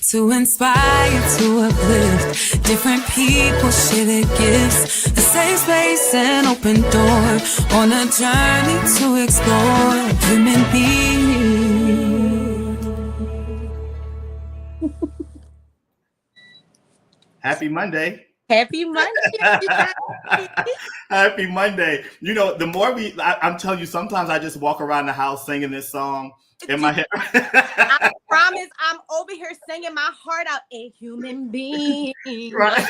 To inspire, to uplift, different people share their gifts. A safe space and open door on a journey to explore human beings. Happy Monday. Happy Monday. Happy Monday. You know, the more I'm telling you, sometimes I just walk around the house singing this song in my head. I promise I'm over here singing my heart out. A human being. Right.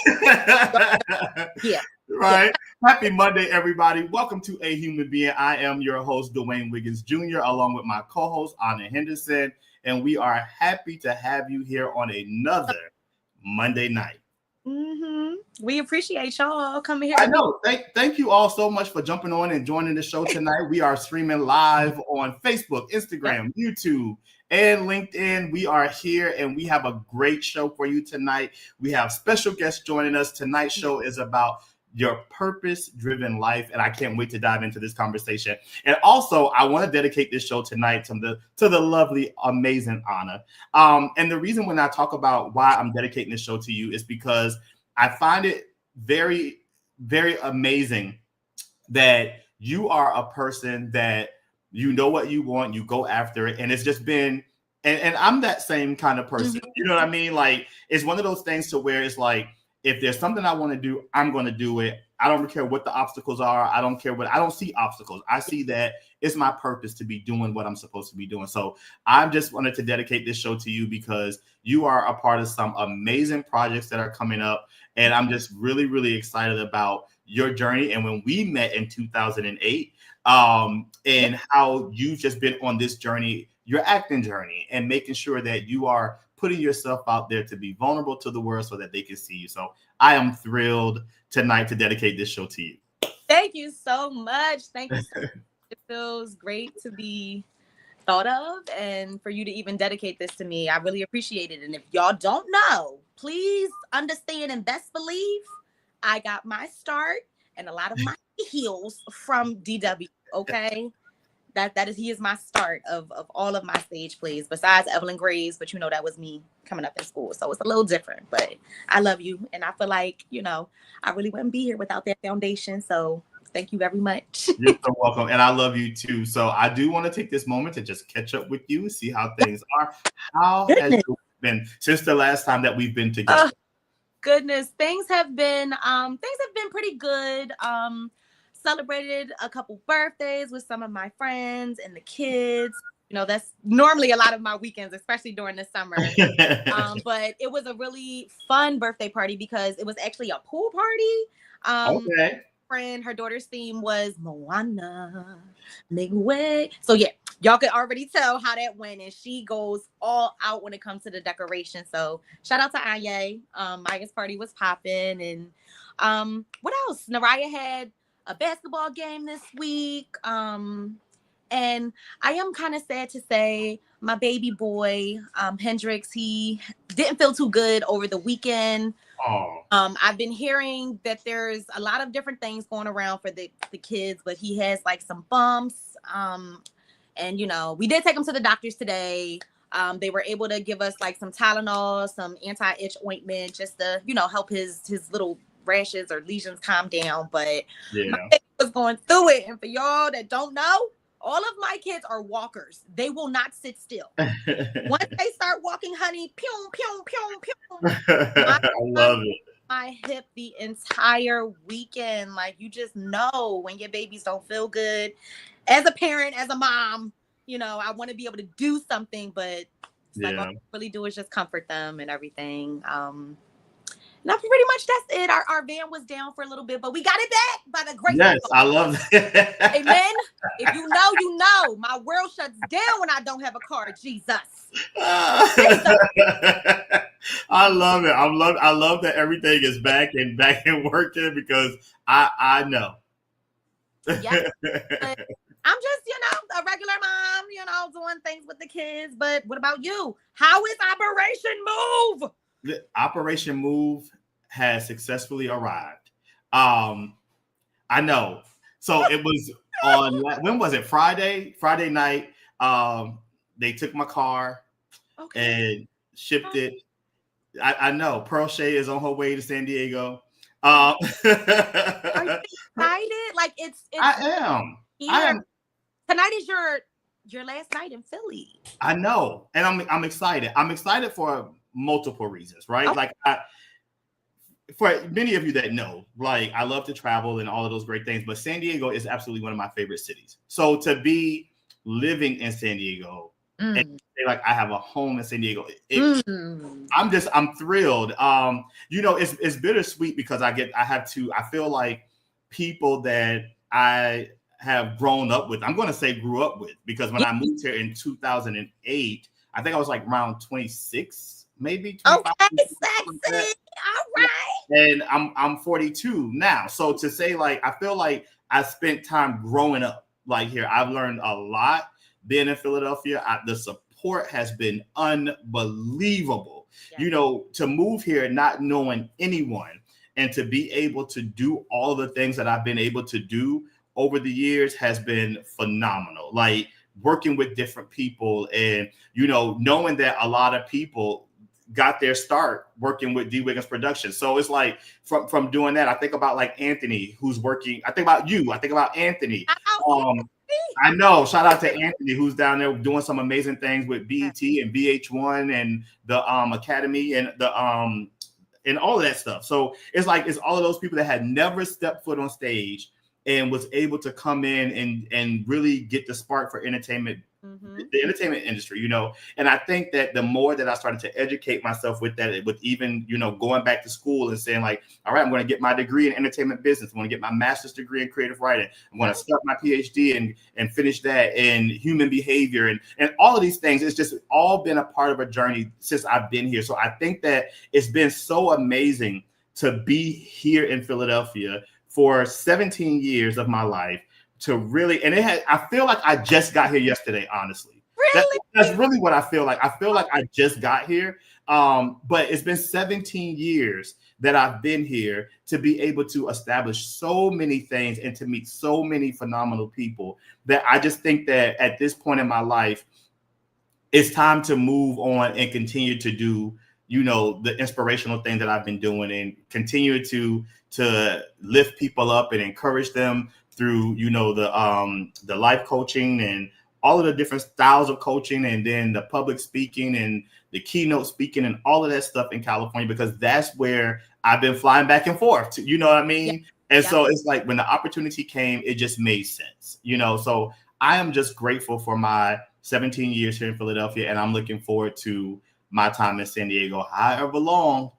Yeah. Right. Happy Monday, everybody. Welcome to A Human Being. I am your host, Dwayne Wiggins Jr., along with my co-host, Ana Henderson. And we are happy to have you here on another Monday night. Mm-hmm. We appreciate y'all coming here. I know. Thank you all so much for jumping on and joining the show tonight. We are streaming live on Facebook, Instagram, YouTube, and LinkedIn. We are here and we have a great show for you tonight. We have special guests joining us. Tonight's show is about your purpose-driven life, and I can't wait to dive into this conversation. And also, I want to dedicate this show tonight to the lovely, amazing Ana. And the reason when I talk about why I'm dedicating this show to you is because I find it very, very amazing that you are a person that you know what you want, you go after it, and it's just been. And I'm that same kind of person. You know what I mean? Like, it's one of those things to where it's like, if there's something I want to do, I'm going to do it. I don't care what the obstacles are. I don't see obstacles. I see that it's my purpose to be doing what I'm supposed to be doing. So I just wanted to dedicate this show to you because you are a part of some amazing projects that are coming up. And I'm just really, really excited about your journey. And when we met in 2008, and how you've just been on this journey, your acting journey, and making sure that you are putting yourself out there to be vulnerable to the world so that they can see you. So I am thrilled tonight to dedicate this show to you. Thank you so much. Thank you so much. It feels great to be thought of and for you to even dedicate this to me. I really appreciate it. And if y'all don't know, please understand and best believe I got my start and a lot of my heels from DW. Okay. He is my start of all of my stage plays besides Evelyn Graves, but that was me coming up in school. So it's a little different, but I love you. And I feel like, I really wouldn't be here without that foundation. So thank you very much. You're so welcome. And I love you too. So I do want to take this moment to just catch up with you, see how things are. How has it been since the last time that we've been together? Goodness, things have been pretty good. Celebrated a couple birthdays with some of my friends and the kids. That's normally a lot of my weekends, especially during the summer. But it was a really fun birthday party because it was actually a pool party. Okay. Friend, her daughter's theme was Moana, make way. So yeah, y'all could already tell how that went, and she goes all out when it comes to the decoration. So shout out to Aya. Maya's party was popping, and what else? Naraya had a basketball game this week. And I am kind of sad to say my baby boy, Hendrix, he didn't feel too good over the weekend. I've been hearing that there's a lot of different things going around for the kids, but he has like some bumps. And we did take him to the doctors today. They were able to give us like some Tylenol, some anti-itch ointment, just to, help his little rashes or lesions calm down. But my baby was going through it. And for y'all that don't know, all of my kids are walkers. They will not sit still. Once they start walking, honey, pew, pew, pew, pew. I love it. My hip the entire weekend. Like, you just know when your babies don't feel good. As a parent, as a mom, I want to be able to do something, but it's like all I really do is just comfort them and everything. Now, pretty much that's it. Our van was down for a little bit, but we got it back by the grace of God. I love that. Amen. If you know, you know. My world shuts down when I don't have a car. Jesus. I love it. I love that everything is back and working because I know. Yeah. I'm just, a regular mom, doing things with the kids. But what about you? How is Operation Move? The Operation Move has successfully arrived. I know. So it was on, when was it? Friday night. They took my car and shipped it. I know Pearl Shea is on her way to San Diego. Are you excited? Like it's I am. I here. am. Tonight is your last night in Philly. I know, and I'm excited. I'm excited for multiple reasons, right? Okay. Like for many of you that know, like I love to travel and all of those great things, but San Diego is absolutely one of my favorite cities. So to be living in San Diego and say like I have a home in San Diego, I'm thrilled. It's bittersweet because I feel like people that I have grown up with, I'm going to say grew up with, because when I moved here in 2008, I think I was like around 26, maybe 25. Okay, sexy. All right. And I'm 42 now. So to say like, I feel like I spent time growing up like here. I've learned a lot being in Philadelphia. The support has been unbelievable. Yeah. To move here not knowing anyone and to be able to do all the things that I've been able to do over the years has been phenomenal. Like working with different people and, knowing that a lot of people got their start working with D Wiggins Productions. So it's like from doing that, I think about like Anthony, who's working. I think about you. I think about Anthony. I know. Shout out to Anthony, who's down there doing some amazing things with BET and VH1 and the Academy and the and all of that stuff. So it's like it's all of those people that had never stepped foot on stage and was able to come in and really get the spark for entertainment. The entertainment industry, and I think that the more that I started to educate myself with that, with even, going back to school and saying like, all right, I'm going to get my degree in entertainment business. I'm going to get my master's degree in creative writing. I'm going to start my PhD and finish that in human behavior and all of these things. It's just all been a part of a journey since I've been here. So I think that it's been so amazing to be here in Philadelphia for 17 years of my life. To really, and I feel like I just got here yesterday, honestly. Really? That's really what I feel like. I feel like I just got here. But it's been 17 years that I've been here to be able to establish so many things and to meet so many phenomenal people that I just think that at this point in my life, it's time to move on and continue to do, the inspirational thing that I've been doing and continue to lift people up and encourage them through, the life coaching and all of the different styles of coaching, and then the public speaking and the keynote speaking and all of that stuff in California, because that's where I've been flying back and forth to, you know what I mean? Yeah. And so it's like when the opportunity came, it just made sense, so I am just grateful for my 17 years here in Philadelphia, and I'm looking forward to my time in San Diego, however long.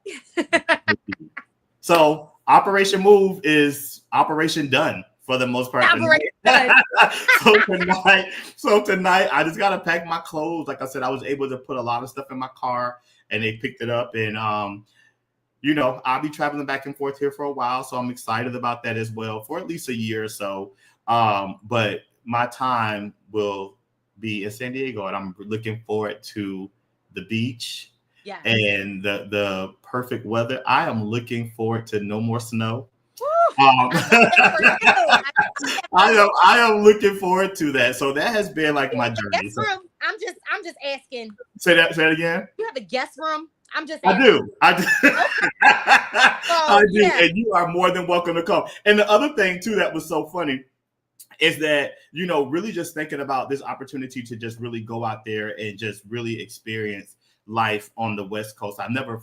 So Operation Move is Operation Done. For the most part. So tonight, I just got to pack my clothes. Like I said, I was able to put a lot of stuff in my car and they picked it up. And, I'll be traveling back and forth here for a while. So I'm excited about that as well for at least a year or so. But my time will be in San Diego and I'm looking forward to the beach and the perfect weather. I am looking forward to no more snow. I am looking forward to that. So that has been like my journey. Guest room. I'm just asking. Say that again. You have a guest room? I'm just asking. I do. I do. Yeah. And you are more than welcome to come. And the other thing too that was so funny is that, really just thinking about this opportunity to just really go out there and just really experience life on the West Coast. I've never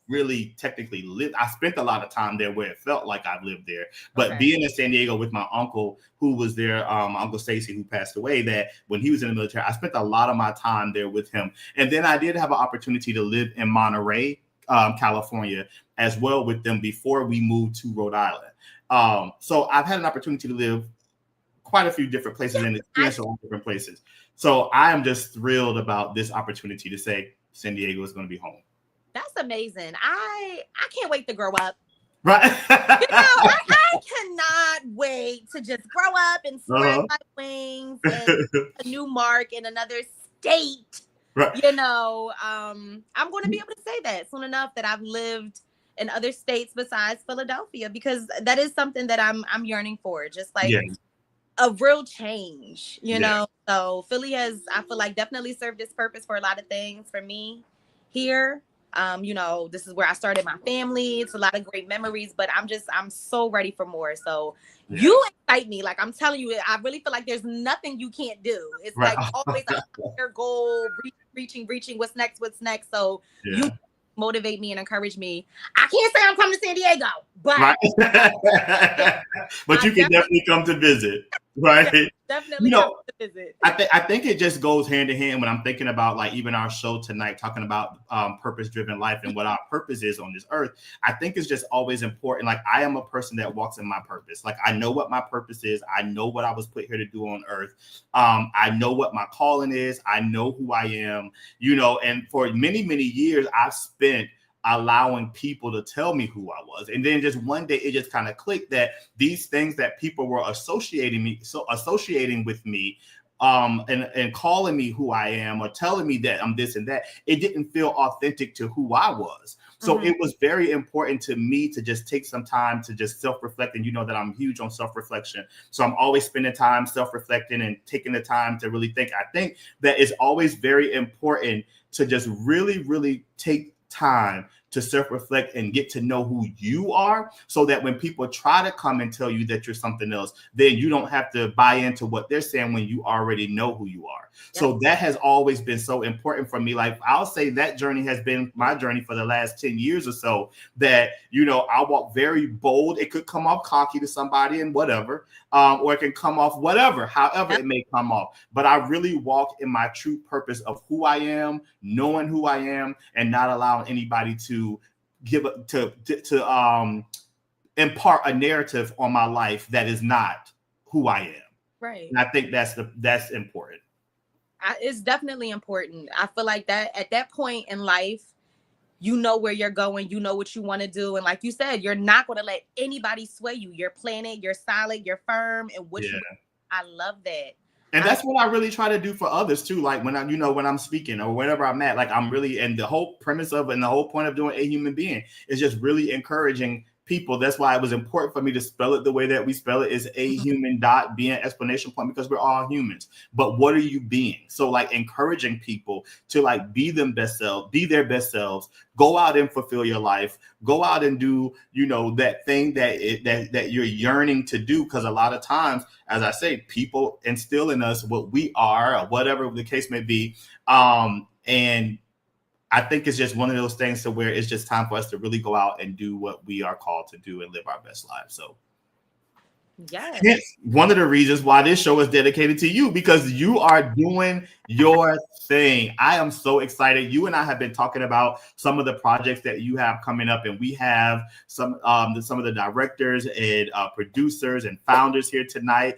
really technically lived. I spent a lot of time there where it felt like I've lived there. But being in San Diego with my uncle who was there, Uncle Stacy, who passed away, that when he was in the military, I spent a lot of my time there with him. And then I did have an opportunity to live in Monterey, California as well with them before we moved to Rhode Island. So I've had an opportunity to live quite a few different places and experience a lot of different places. So I am just thrilled about this opportunity to say San Diego is going to be home. That's amazing. I can't wait to grow up. Right. I cannot wait to just grow up and spread my wings and a new mark in another state. Right. I'm going to be able to say that soon enough that I've lived in other states besides Philadelphia, because that is something that I'm yearning for. Just like a real change, you know. So Philly has, I feel like, definitely served its purpose for a lot of things for me here. You know, this is where I started my family. It's a lot of great memories, but I'm so ready for more. So you excite me. Like I'm telling you, I really feel like there's nothing you can't do. It's Right. like always a higher goal, reaching. What's next? So Yeah. you motivate me and encourage me. I can't say I'm coming to San Diego, but Right. yeah, But you can definitely come to visit, right? yeah, You definitely come know, to visit. I think it just goes hand in hand when I'm thinking about like even our show tonight, talking about purpose-driven life and what our purpose is on this earth. I think it's just always important. Like I am a person that walks in my purpose. Like I know what my purpose is. I know what I was put here to do on earth. I know what my calling is. I know who I am. You know, and for many, many years, I've spent allowing people to tell me who I was. And then just one day it just kind of clicked that these things that people were associating with me and calling me who I am or telling me that I'm this and that, it didn't feel authentic to who I was. So it was very important to me to just take some time to just self-reflect. And you know that I'm huge on self-reflection. So I'm always spending time self-reflecting and taking the time to really think. I think that it's always very important to just really, really take time to self-reflect and get to know who you are, so that when people try to come and tell you that you're something else, then you don't have to buy into what they're saying when you already know who you are. Yep. So that has always been so important for me. Like I'll say that journey has been my journey for the last 10 years or so, that, you know, I walk very bold. It could come off cocky to somebody and whatever, or it can come off whatever, however it may come off. But I really walk in my true purpose of who I am, knowing who I am, and not allowing anybody to impart a narrative on my life that is not who I am. Right. And I think that's important. It's definitely important. I feel like that at that point in life, you know where you're going, you know what you want to do. And like you said, you're not going to let anybody sway you. You're planted, you're solid, you're firm. And I love that. And that's what I really try to do for others too. Like when I'm speaking or whenever I'm at, like I'm really, and the whole premise of and the whole point of doing A Human Being is just really encouraging people. That's why it was important for me to spell it the way that we spell it, is a human dot being exclamation point, because we're all humans. But what are you being? So like encouraging people to like be their best selves, go out and fulfill your life, go out and do, you know, that thing that you're yearning to do. Because a lot of times, as I say, people instill in us what we are or whatever the case may be. And I think it's just one of those things to where it's just time for us to really go out and do what we are called to do and live our best lives. So yes, it's one of the reasons why this show is dedicated to you, because you are doing your thing. I am so excited. You and I have been talking about some of the projects that you have coming up, and we have some of the directors and producers and founders here tonight.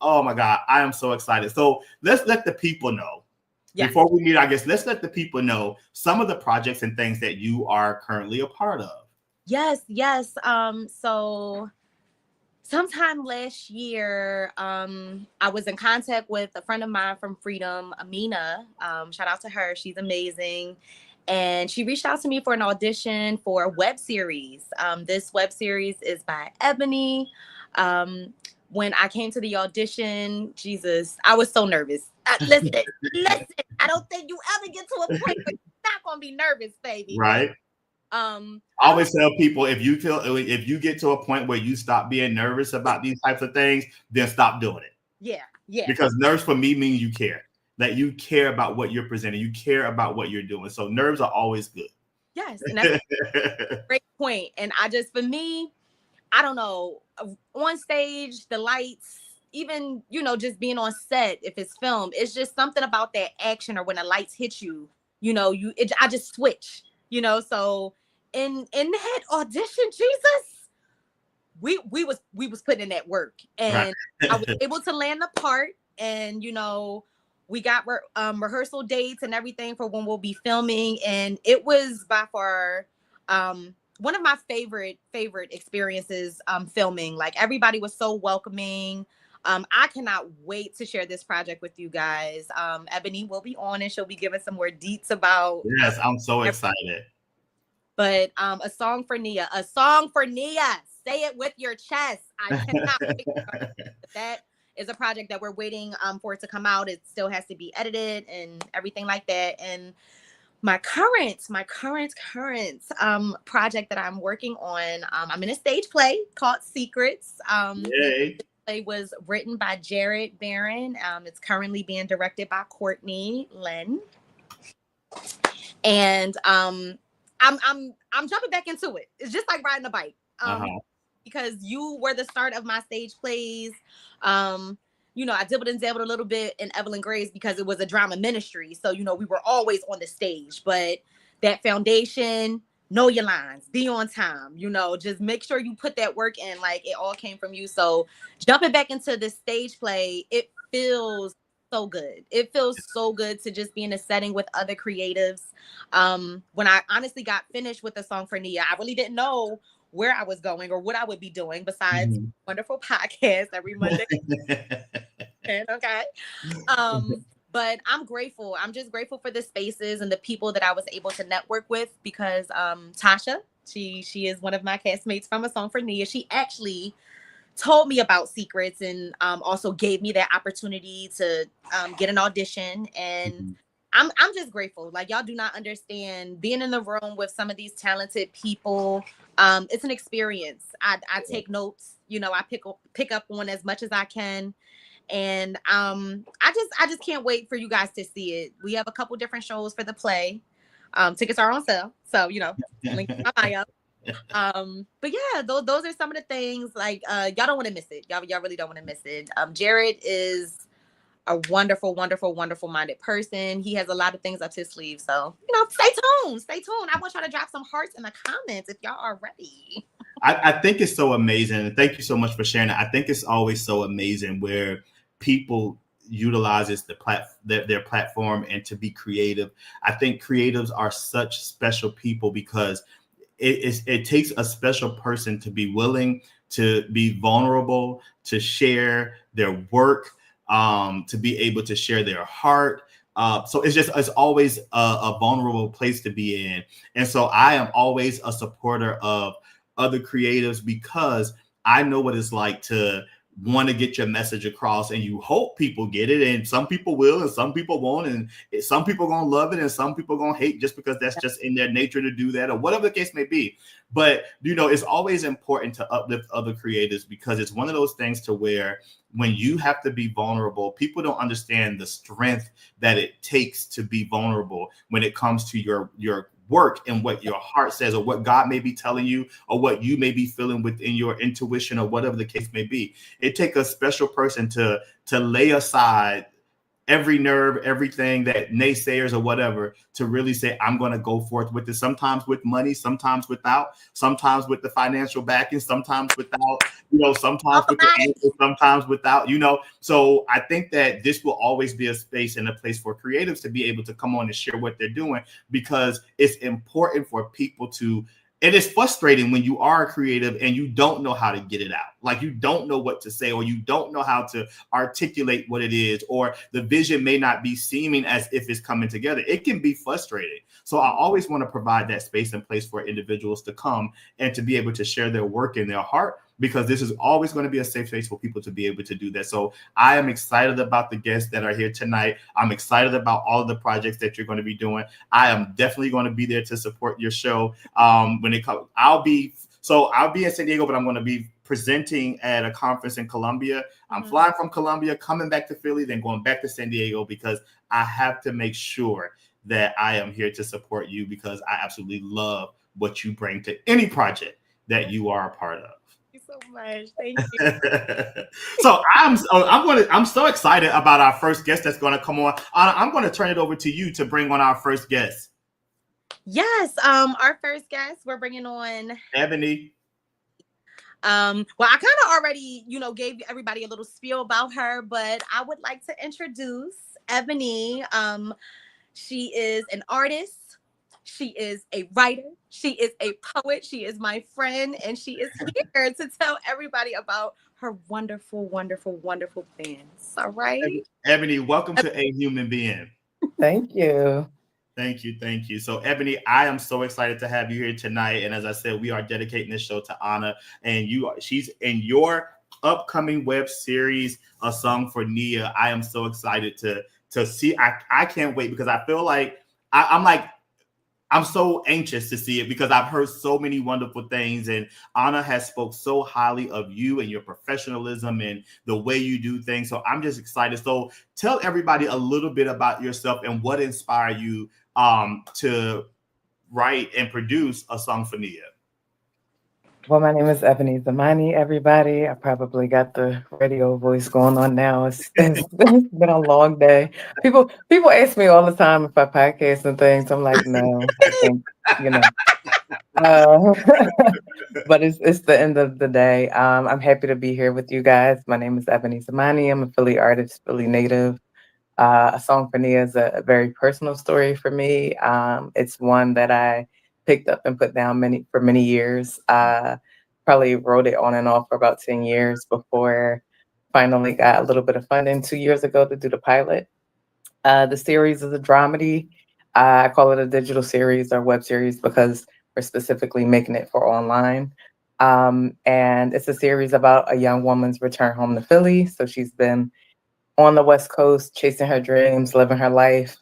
Oh my God, I am so excited. So let's let the people know. Yeah. Before we meet, I guess let's let the people know some of the projects and things that you are currently a part of. Yes. So sometime last year, I was in contact with a friend of mine from Freedom, Amina. Shout out to her. She's amazing. And she reached out to me for an audition for a web series. This web series is by Ebony. When I came to the audition, Jesus, I was so nervous. Listen, I don't think you ever get to a point where you're not going to be nervous, baby. Right. I always tell people, if you get to a point where you stop being nervous about these types of things, then stop doing it. Yeah. Because nerves for me mean you care. That you care about what you're presenting. You care about what you're doing. So nerves are always good. Yes. And that's a great point. And for me, I don't know, on stage, the lights, even, you know, just being on set, if it's film, it's just something about that action, or when the lights hit you, you know, I just switch, you know. So in that audition, Jesus, we was putting in that work, and right. I was able to land the part, and, you know, we got rehearsal dates and everything for when we'll be filming. And it was by far, one of my favorite experiences filming. Like, everybody was so welcoming. I cannot wait to share this project with you guys. Ebony will be on, and she'll be giving some more deets about. Yes, I'm so excited. But a song for Nia. Say it with your chest. I cannot wait. That is a project that we're waiting for it to come out. It still has to be edited and everything like that. And My current project that I'm working on. I'm in a stage play called Secrets. Yay. Play was written by Jared Barron. It's currently being directed by Courtney Lynn. And I'm jumping back into it. It's just like riding a bike. Because you were the start of my stage plays. I dibbled and dabbled a little bit in Evelyn Gray's because it was a drama ministry. So, we were always on the stage. But that foundation, know your lines, be on time, just make sure you put that work in. Like, it all came from you. So jumping back into the stage play, it feels so good. It feels so good to just be in a setting with other creatives. When I honestly got finished with the song for Nia, I really didn't know where I was going or what I would be doing besides wonderful podcast every Monday. Okay. But I'm grateful. I'm just grateful for the spaces and the people that I was able to network with because Tasha, she is one of my castmates from A Song for Nia. She actually told me about Secrets and also gave me that opportunity to get an audition. And I'm just grateful. Like, y'all do not understand being in the room with some of these talented people. It's an experience. I take notes. I pick up on as much as I can. And I just can't wait for you guys to see it. We have a couple different shows for the play. Tickets are on sale. So, link in my bio. But yeah, those are some of the things. Like, y'all don't want to miss it. Y'all really don't want to miss it. Jared is a wonderful, wonderful, wonderful minded person. He has a lot of things up his sleeve. So, stay tuned. I want y'all to drop some hearts in the comments if y'all are ready. I think it's so amazing. Thank you so much for sharing it. I think it's always so amazing where people utilizes their platform and to be creative. I think creatives are such special people because it takes a special person to be willing to be vulnerable, to share their work, to be able to share their heart. So it's always a vulnerable place to be in. And so I am always a supporter of other creatives because I know what it's like to want to get your message across, and you hope people get it, and some people will and some people won't, and some people gonna love it and some people gonna hate just because that's just in their nature to do that, or whatever the case may be. But it's always important to uplift other creators because it's one of those things to where when you have to be vulnerable, people don't understand the strength that it takes to be vulnerable when it comes to your work and what your heart says, or what God may be telling you, or what you may be feeling within your intuition, or whatever the case may be. It takes a special person to lay aside every nerve, everything that naysayers or whatever, to really say, I'm going to go forth with it. Sometimes with money, sometimes without, sometimes with the financial backing, sometimes without, sometimes with the angles, sometimes without, So I think that this will always be a space and a place for creatives to be able to come on and share what they're doing, because it's important for people to. It is frustrating when you are a creative and you don't know how to get it out. Like, you don't know what to say, or you don't know how to articulate what it is, or the vision may not be seeming as if it's coming together. It can be frustrating. So I always want to provide that space and place for individuals to come and to be able to share their work and their heart, because this is always going to be a safe space for people to be able to do that. So I am excited about the guests that are here tonight. I'm excited about all of the projects that you're going to be doing. I am definitely going to be there to support your show. When it comes, I'll be in San Diego, but I'm going to be presenting at a conference in Colombia. I'm flying from Colombia, coming back to Philly, then going back to San Diego, because I have to make sure that I am here to support you, because I absolutely love what you bring to any project that you are a part of. Thank you so much. Thank you. So I'm so excited about our first guest that's going to come on. I'm going to turn it over to you to bring on our first guest. Yes, our first guest, we're bringing on Ebony. Well, I kind of already, gave everybody a little spiel about her, but I would like to introduce Ebony. She is an artist. She is a writer. She is a poet. She is my friend, and she is here to tell everybody about her wonderful, wonderful, wonderful fans. All right, Ebony, welcome to A Human Being. Thank you. Thank you. So, Ebony, I am so excited to have you here tonight. And as I said, we are dedicating this show to Ana, and she's in your upcoming web series, A Song for Nia. I am so excited to see. I can't wait, because I feel like I'm like I'm so anxious to see it because I've heard so many wonderful things, and Ana has spoke so highly of you and your professionalism and the way you do things. So I'm just excited. So tell everybody a little bit about yourself and what inspired you to write and produce A Song for Nia. Well, my name is Ebony Zamani, everybody. I probably got the radio voice going on now. It's been a long day. People ask me all the time if I podcast and things. I'm like, no, I think, you know. Uh, but it's the end of the day. I'm happy to be here with you guys. My name is Ebony Zamani. I'm a Philly artist, Philly native. A Song for Nia is a very personal story for me. It's one that I picked up and put down many years. Probably wrote it on and off for about 10 years before finally got a little bit of funding 2 years ago to do the pilot. The series is a dramedy. I call it a digital series or web series because we're specifically making it for online. And it's a series about a young woman's return home to Philly. So she's been on the West Coast, chasing her dreams, living her life.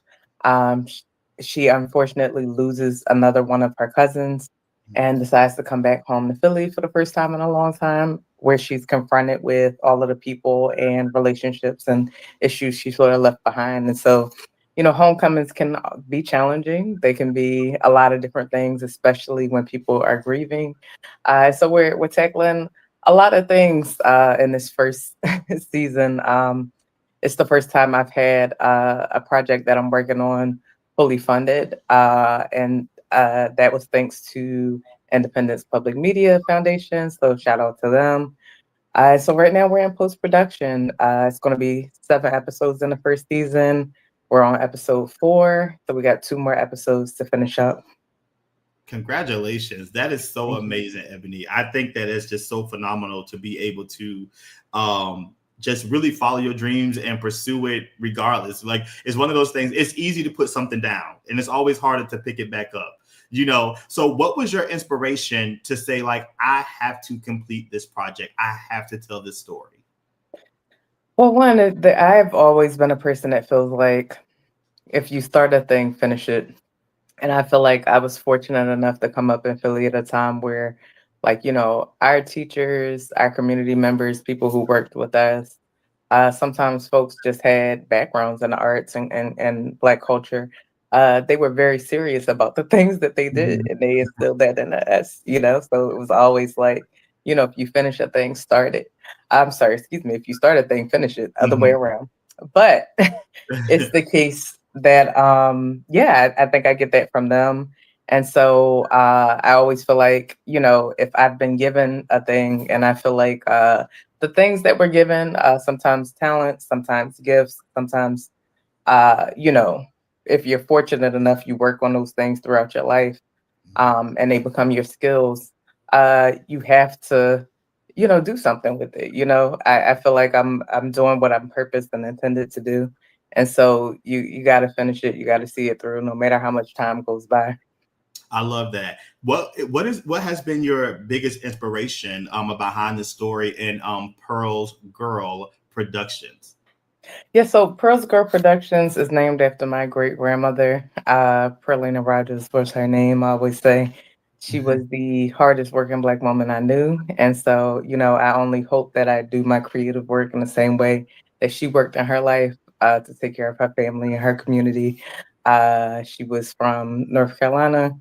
She unfortunately loses another one of her cousins and decides to come back home to Philly for the first time in a long time, where she's confronted with all of the people and relationships and issues she sort of left behind. And so, homecomings can be challenging. They can be a lot of different things, especially when people are grieving. So we're tackling a lot of things in this first season. It's the first time I've had a project that I'm working on fully funded, and that was thanks to Independence Public Media Foundation. So shout out to them. So right now we're in post production. It's going to be 7 episodes in the first season. We're on episode 4, so we got 2 more episodes to finish up. Congratulations. That is so Thank you. amazing, Ebony. I think that it's just so phenomenal to be able to just really follow your dreams and pursue it regardless. Like it's one of those things, it's easy to put something down and it's always harder to pick it back up. So what was your inspiration to say, like, I have to complete this project? I have to tell this story. Well, one, I've always been a person that feels like if you start a thing, finish it. And I feel like I was fortunate enough to come up in Philly at a time where, like, our teachers, our community members, people who worked with us, sometimes folks just had backgrounds in the arts and Black culture. They were very serious about the things that they did, and they instilled that in us. So it was always like, if you finish a thing, start it. I'm sorry, excuse me, if you start a thing, finish it, other way Mhm. around. But it's the case that yeah, I think I get that from them. And so I always feel like, if I've been given a thing and I feel like the things that we're given, sometimes talent, sometimes gifts, sometimes if you're fortunate enough, you work on those things throughout your life, and they become your skills. You have to, do something with it. I feel like I'm doing what I'm purposed and intended to do. And so you got to finish it. You got to see it through, no matter how much time goes by. I love that. What has been your biggest inspiration behind the story in Pearl's Girl Productions? Yeah, so Pearl's Girl Productions is named after my great grandmother. Pearlina Rogers was her name. I always say she was the hardest working Black woman I knew. And so, I only hope that I do my creative work in the same way that she worked in her life to take care of her family and her community. She was from North Carolina.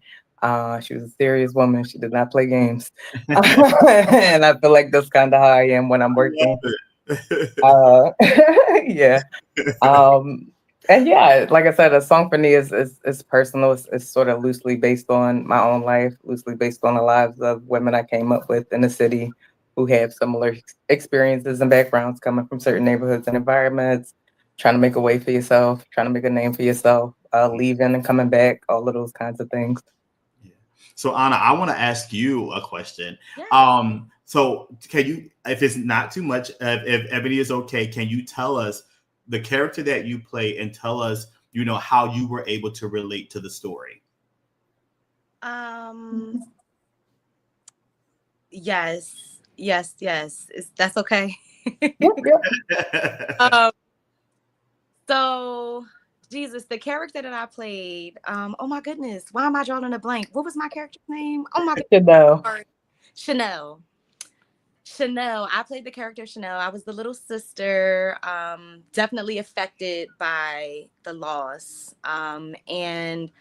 She was a serious woman. She did not play games. And I feel like that's kind of how I am when I'm working. Uh, yeah. Um, and yeah, like I said, a song for me is personal. It's sort of loosely based on my own life, loosely based on the lives of women I came up with in the city who have similar experiences and backgrounds coming from certain neighborhoods and environments, trying to make a way for yourself, trying to make a name for yourself, leaving and coming back, all of those kinds of things. Yeah. So Anna, I want to ask you a question. Yes. So can you, if it's not too much, if Ebony is okay, can you tell us the character that you play and tell us, how you were able to relate to the story? Yes. That's okay. Yep, yep. um, so Jesus, the character that I played. Oh my goodness, why am I drawing a blank? What was my character's name? Oh my goodness, You know. sorry. Chanel. Chanel. I played the character Chanel. I was the little sister, definitely affected by the loss. And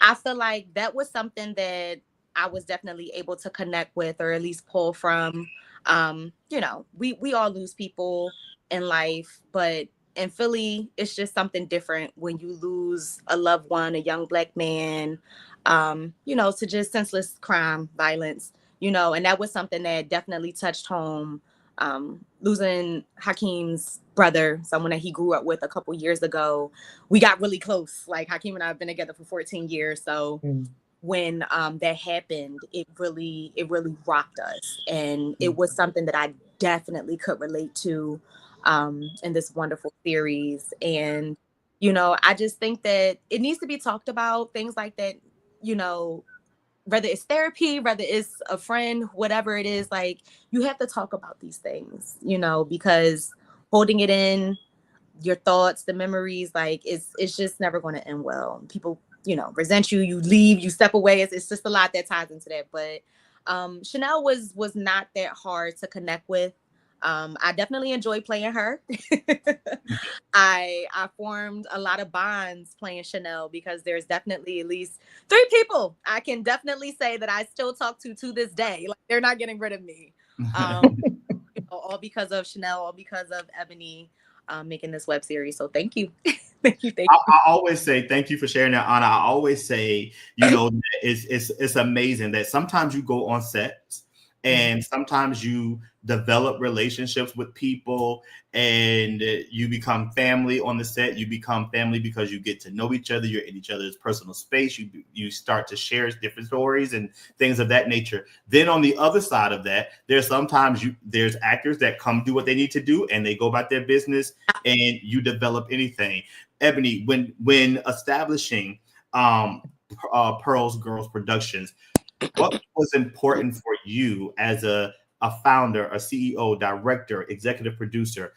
I feel like that was something that I was definitely able to connect with, or at least pull from. We all lose people in life, but in Philly, it's just something different when you lose a loved one, a young Black man, to just senseless crime, violence, and that was something that definitely touched home. Losing Hakeem's brother, someone that he grew up with a couple years ago, we got really close. Like Hakeem and I have been together for 14 years. So Mm. when that happened, it really rocked us. And it was something that I definitely could relate to in this wonderful series. And, I just think that it needs to be talked about, things like that, you know, whether it's therapy, whether it's a friend, whatever it is, like you have to talk about these things, because holding it in, your thoughts, the memories, like it's just never going to end well. People, resent you, you leave, you step away. It's just a lot that ties into that. But Chanel was not that hard to connect with. I definitely enjoyed playing her. I formed a lot of bonds playing Chanel because there's definitely at least 3 people I can definitely say that I still talk to this day. Like they're not getting rid of me. All because of Chanel, all because of Ebony making this web series. So thank you. thank you. I always say thank you for sharing that, Anna. I always say, it's amazing that sometimes you go on sets and sometimes you develop relationships with people and you become family on the set. You become family because you get to know each other. You're in each other's personal space. You start to share different stories and things of that nature. Then on the other side of that, there's actors that come do what they need to do and they go about their business and you develop anything. Ebony, when establishing Pearl's Girls Productions, what was important for you as a founder, a CEO, director, executive producer?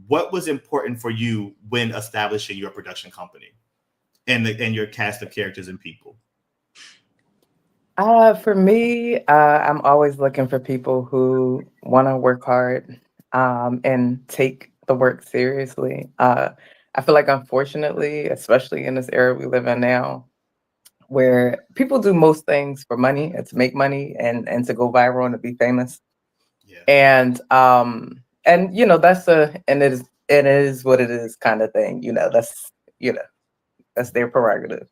What was important for you when establishing your production company and your cast of characters and people? For me, I'm always looking for people who want to work hard and take the work seriously. I feel like, unfortunately, especially in this era we live in now, where people do most things for money and to make money and to go viral and to be famous. Yeah. And that's it is what it is kind of thing. That's their prerogative.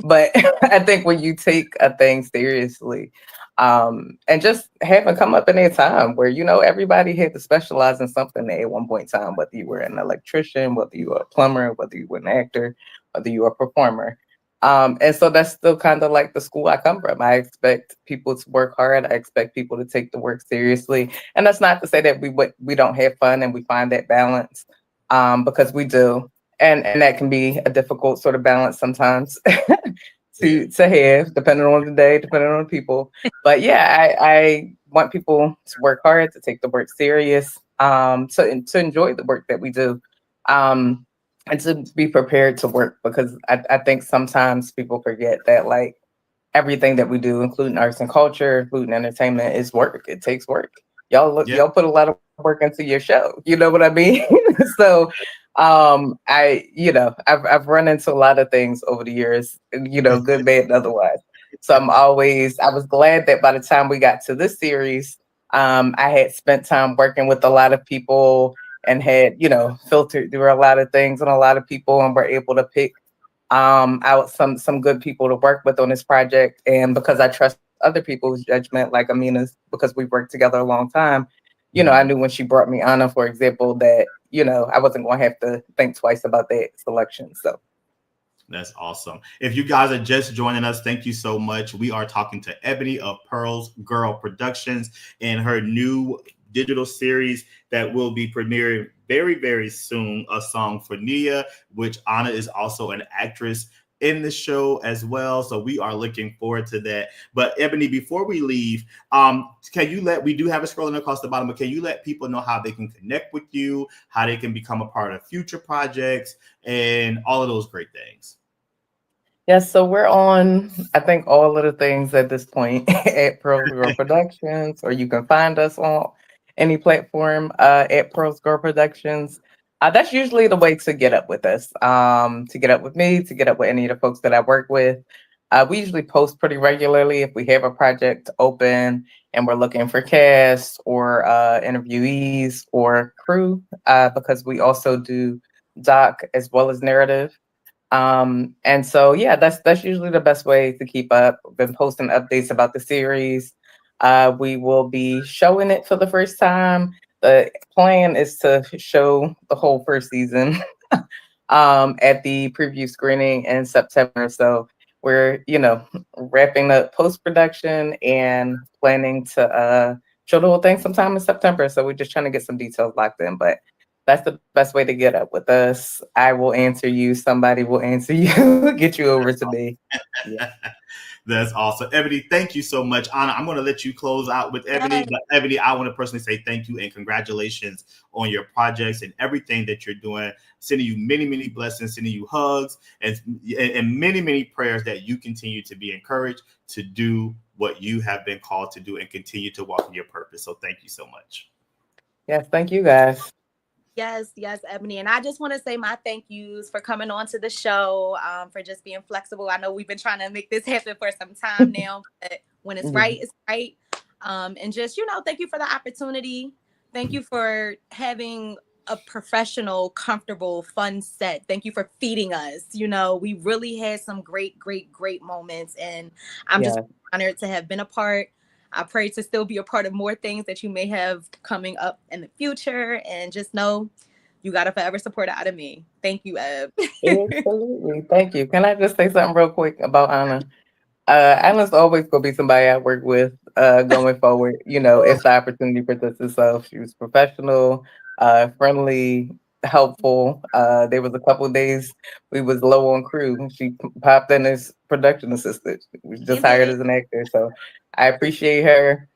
But I think when you take a thing seriously, and just having come up in a time where, everybody had to specialize in something at one point in time, whether you were an electrician, whether you were a plumber, whether you were an actor, whether you were a performer. And so that's still kind of like the school I come from. I expect people to work hard. I expect people to take the work seriously. And that's not to say that we don't have fun and we find that balance, because we do. And that can be a difficult sort of balance sometimes to have, depending on the day, depending on the people. But yeah, I want people to work hard, to take the work serious, to enjoy the work that we do, um, and to be prepared to work, because I think sometimes people forget that, like, everything that we do, including arts and culture, including entertainment, is work. It takes work. Y'all put a lot of work into your show. You know what I mean? So I've run into a lot of things over the years, good, bad, and otherwise. So I was glad that by the time we got to this series, I had spent time working with a lot of people and had, filtered through a lot of things and a lot of people, and were able to pick out some good people to work with on this project. And because I trust other people's judgment, like Amina's, because we've worked together a long time, I knew when she brought me Anna, for example, that, I wasn't going to have to think twice about that selection. So that's awesome. If you guys are just joining us, thank you so much. We are talking to Ebony of Pearl's Girl Productions and her new digital series that will be premiering very, very soon, A Song for Nia, which Anna is also an actress in the show as well. So we are looking forward to that. But Ebony, before we leave, can you we do have it scrolling across the bottom, but can you let people know how they can connect with you, how they can become a part of future projects and all of those great things? Yes, so we're on, I think, all of the things at this point at Pearls Girl Productions, or you can find us on any platform at Pearls Girl Productions. That's usually the way to get up with us, to get up with me, to get up with any of the folks that I work with. We usually post pretty regularly if we have a project open and we're looking for cast or interviewees or crew, because we also do doc as well as narrative. And so yeah, that's usually the best way to keep up. Been posting updates about the series. We will be showing it for the first time. The plan is to show the whole first season at the preview screening in September. So we're, wrapping up post-production and planning to show the whole thing sometime in September. So we're just trying to get some details locked in. But that's the best way to get up with us. I will answer you. Somebody will answer you. Get you over to me. Yeah. That's awesome. Ebony, thank you so much. Ana, I'm going to let you close out with Ebony. But Ebony, I want to personally say thank you and congratulations on your projects and everything that you're doing. Sending you many, many blessings, sending you hugs and many, many prayers that you continue to be encouraged to do what you have been called to do and continue to walk in your purpose. So thank you so much. Yes, thank you guys. Yes, Ebony. And I just want to say my thank yous for coming on to the show, for just being flexible. I know we've been trying to make this happen for some time now, but when it's right, it's right. And just, thank you for the opportunity. Thank you for having a professional, comfortable, fun set. Thank you for feeding us. We really had some great, great, great moments. And I'm just honored to have been a part. I pray to still be a part of more things that you may have coming up in the future. And just know you got to forever support out of me. Thank you, Eb. Absolutely. Thank you. Can I just say something real quick about Ana? Ana's always going to be somebody I work with going forward. If the opportunity presents itself. She was professional, friendly, helpful. There was a couple of days we was low on crew. She popped in as production assistant. She was just hired as an actor. So I appreciate her.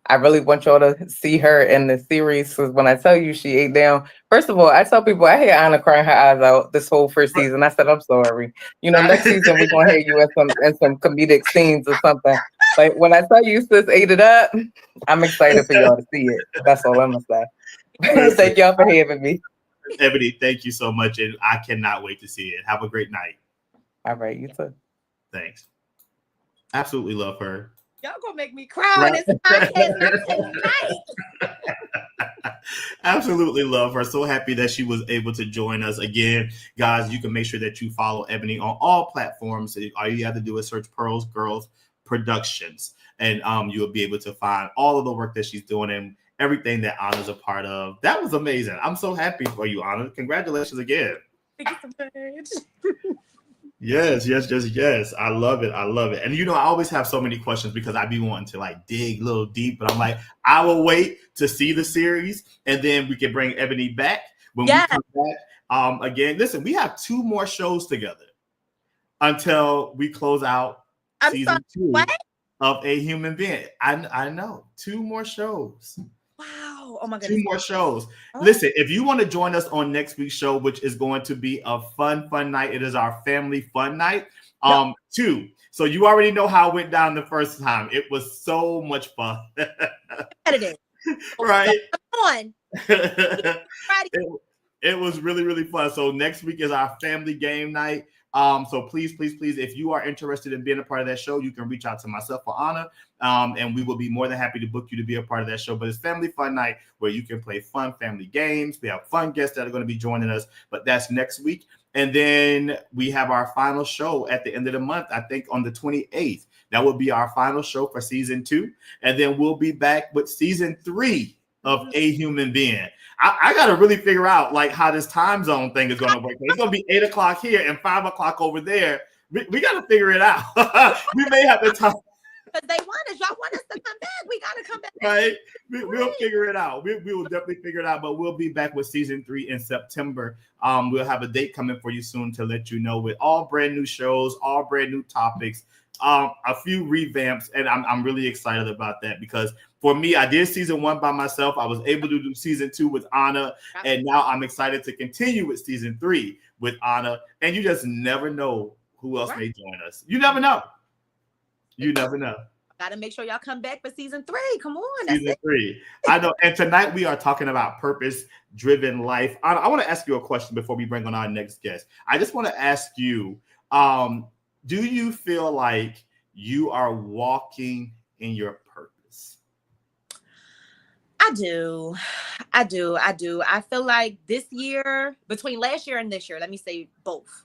I really want y'all to see her in the series, because when I tell you she ate down, first of all, I tell people I hear Ana crying her eyes out this whole first season. I said, I'm sorry. Next season we're gonna have you in some comedic scenes or something. But when I tell you sis ate it up, I'm excited for y'all to see it. That's all I'm gonna say. Thank y'all for having me. Ebony, thank you so much, and I cannot wait to see it. Have a great night. All right, you too. Thanks. Absolutely love her. Y'all gonna make me cry on this podcast tonight. Absolutely love her. So happy that she was able to join us again. Guys, you can make sure that you follow Ebony on all platforms. All you have to do is search Pearls Girls Productions, and you'll be able to find all of the work that she's doing and everything that Ana's a part of. That was amazing. I'm so happy for you, Ana. Congratulations again. Thank you so much. Yes. I love it. And I always have so many questions because I be wanting to dig a little deep, but I'm like, I will wait to see the series and then we can bring Ebony back when we come back. Again, listen, we have 2 more shows together until we close out season 2 of A Human Being. I know 2 more shows. Wow. Oh my goodness. 2 more shows. Listen, if you want to join us on next week's show, which is going to be a fun night. It is our family fun night. 2. So you already know how it went down the first time. It was so much fun. Right? Come on. It was really, really fun. So next week is our family game night. So please, if you are interested in being a part of that show, you can reach out to myself or Ana, and we will be more than happy to book you to be a part of that show. But it's family fun night where you can play fun family games. We have fun guests that are going to be joining us, but that's next week. And then we have our final show at the end of the month, I think on the 28th. That will be our final show for season 2. And then we'll be back with season 3 of A Human Being. I got to really figure out how this time zone thing is going to work. It's going to be 8 o'clock here and 5 o'clock over there. We got to figure it out. We may have to talk. because they want us. Y'all want us to come back. We gotta come back. Right? We'll figure it out. We will definitely figure it out. But we'll be back with season 3 in September. We'll have a date coming for you soon to let you know, with all brand new shows, all brand new topics, a few revamps, and I'm really excited about that, because for me, I did season 1 by myself. I was able to do season 2 with Ana, and now I'm excited to continue with season 3 with Ana. And you just never know who else may join us. You never know. You never know. Gotta make sure y'all come back for season 3. Come on. Season 3. I know. And tonight we are talking about purpose-driven life. I want to ask you a question before we bring on our next guest. I just want to ask you, do you feel like you are walking in your purpose? I do. I feel like this year, between last year and this year, let me say both.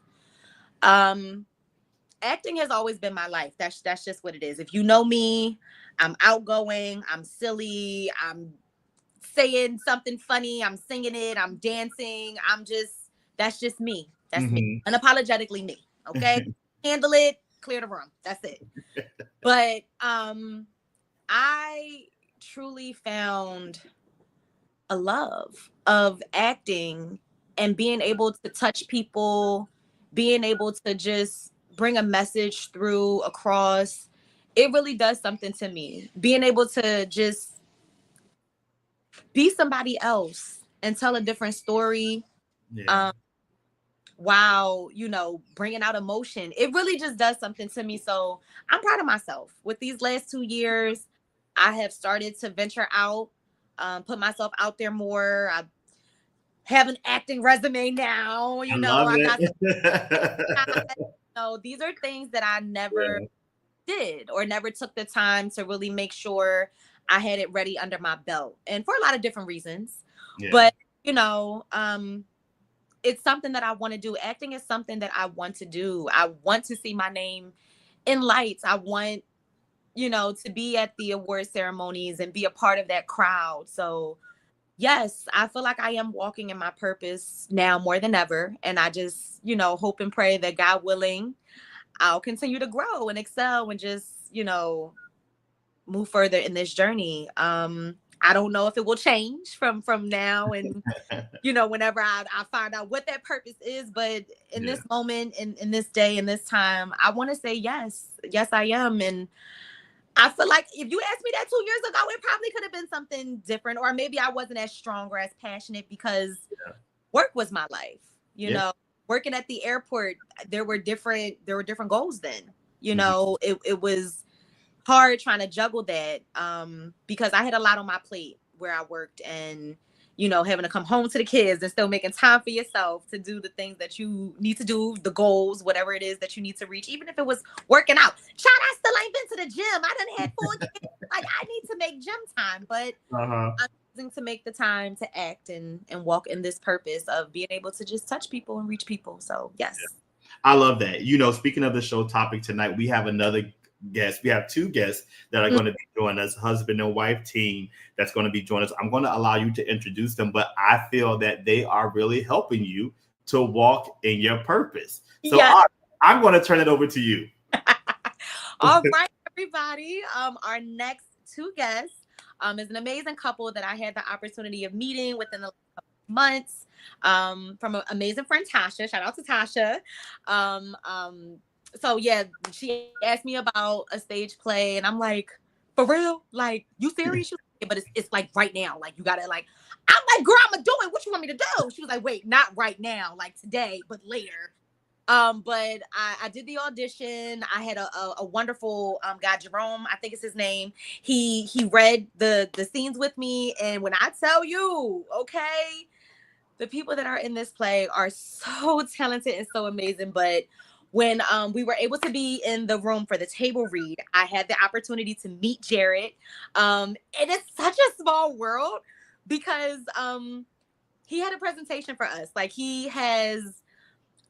Acting has always been my life. That's just what it is. If you know me, I'm outgoing, I'm silly, I'm saying something funny, I'm singing it, I'm dancing. That's just me. That's me. Unapologetically me. Okay? Handle it, clear the room. That's it. But I truly found a love of acting and being able to touch people, being able to just bring a message through, across. It really does something to me. Being able to just be somebody else and tell a different story. Yeah. While, bringing out emotion. It really just does something to me. So I'm proud of myself. With these last 2 years, I have started to venture out, put myself out there more. I have an acting resume now. I love it. These are things that I never did, or never took the time to really make sure I had it ready under my belt, and for a lot of different reasons. Yeah. But it's something that I want to do. Acting is something that I want to do. I want to see my name in lights. I want, to be at the award ceremonies and be a part of that crowd. So yes, I feel like I am walking in my purpose now more than ever. And I just, hope and pray that, God willing, I'll continue to grow and excel and just, move further in this journey. I don't know if it will change from now and, whenever I find out what that purpose is. But in this moment, in this day, in this time, I want to say yes. Yes, I am. And I feel like if you asked me that 2 years ago, it probably could have been something different. Or maybe I wasn't as strong or as passionate, because work was my life. Working at the airport, there were different goals then. It was hard trying to juggle that, because I had a lot on my plate where I worked, and having to come home to the kids and still making time for yourself to do the things that you need to do, the goals, whatever it is that you need to reach, even if it was working out. Child, I still ain't been to the gym. I done had 4 kids. Like, I need to make gym time, but I'm choosing to make the time to act and walk in this purpose of being able to just touch people and reach people. So yes. I love that. Speaking of the show topic tonight, we have another guest. We have 2 guests that are going to be joining us, husband and wife team that's going to be joining us. I'm going to allow you to introduce them, but I feel that they are really helping you to walk in your purpose. So I'm going to turn it over to you. All right, everybody. Our next 2 guests is an amazing couple that I had the opportunity of meeting within the last couple of months, from an amazing friend, Tasha. Shout out to Tasha. So yeah, she asked me about a stage play, and I'm like, for real? Like, you serious? But it's like right now. Like, you gotta I'm like, girl, I'm gonna do it. What you want me to do? She was like, wait, not right now, like today, but later. But I did the audition. I had a wonderful guy, Jerome, I think is his name. He read the scenes with me, and when I tell you, okay, the people that are in this play are so talented and so amazing. But when we were able to be in the room for the table read, I had the opportunity to meet Jared. And it's such a small world, because he had a presentation for us. Like, he has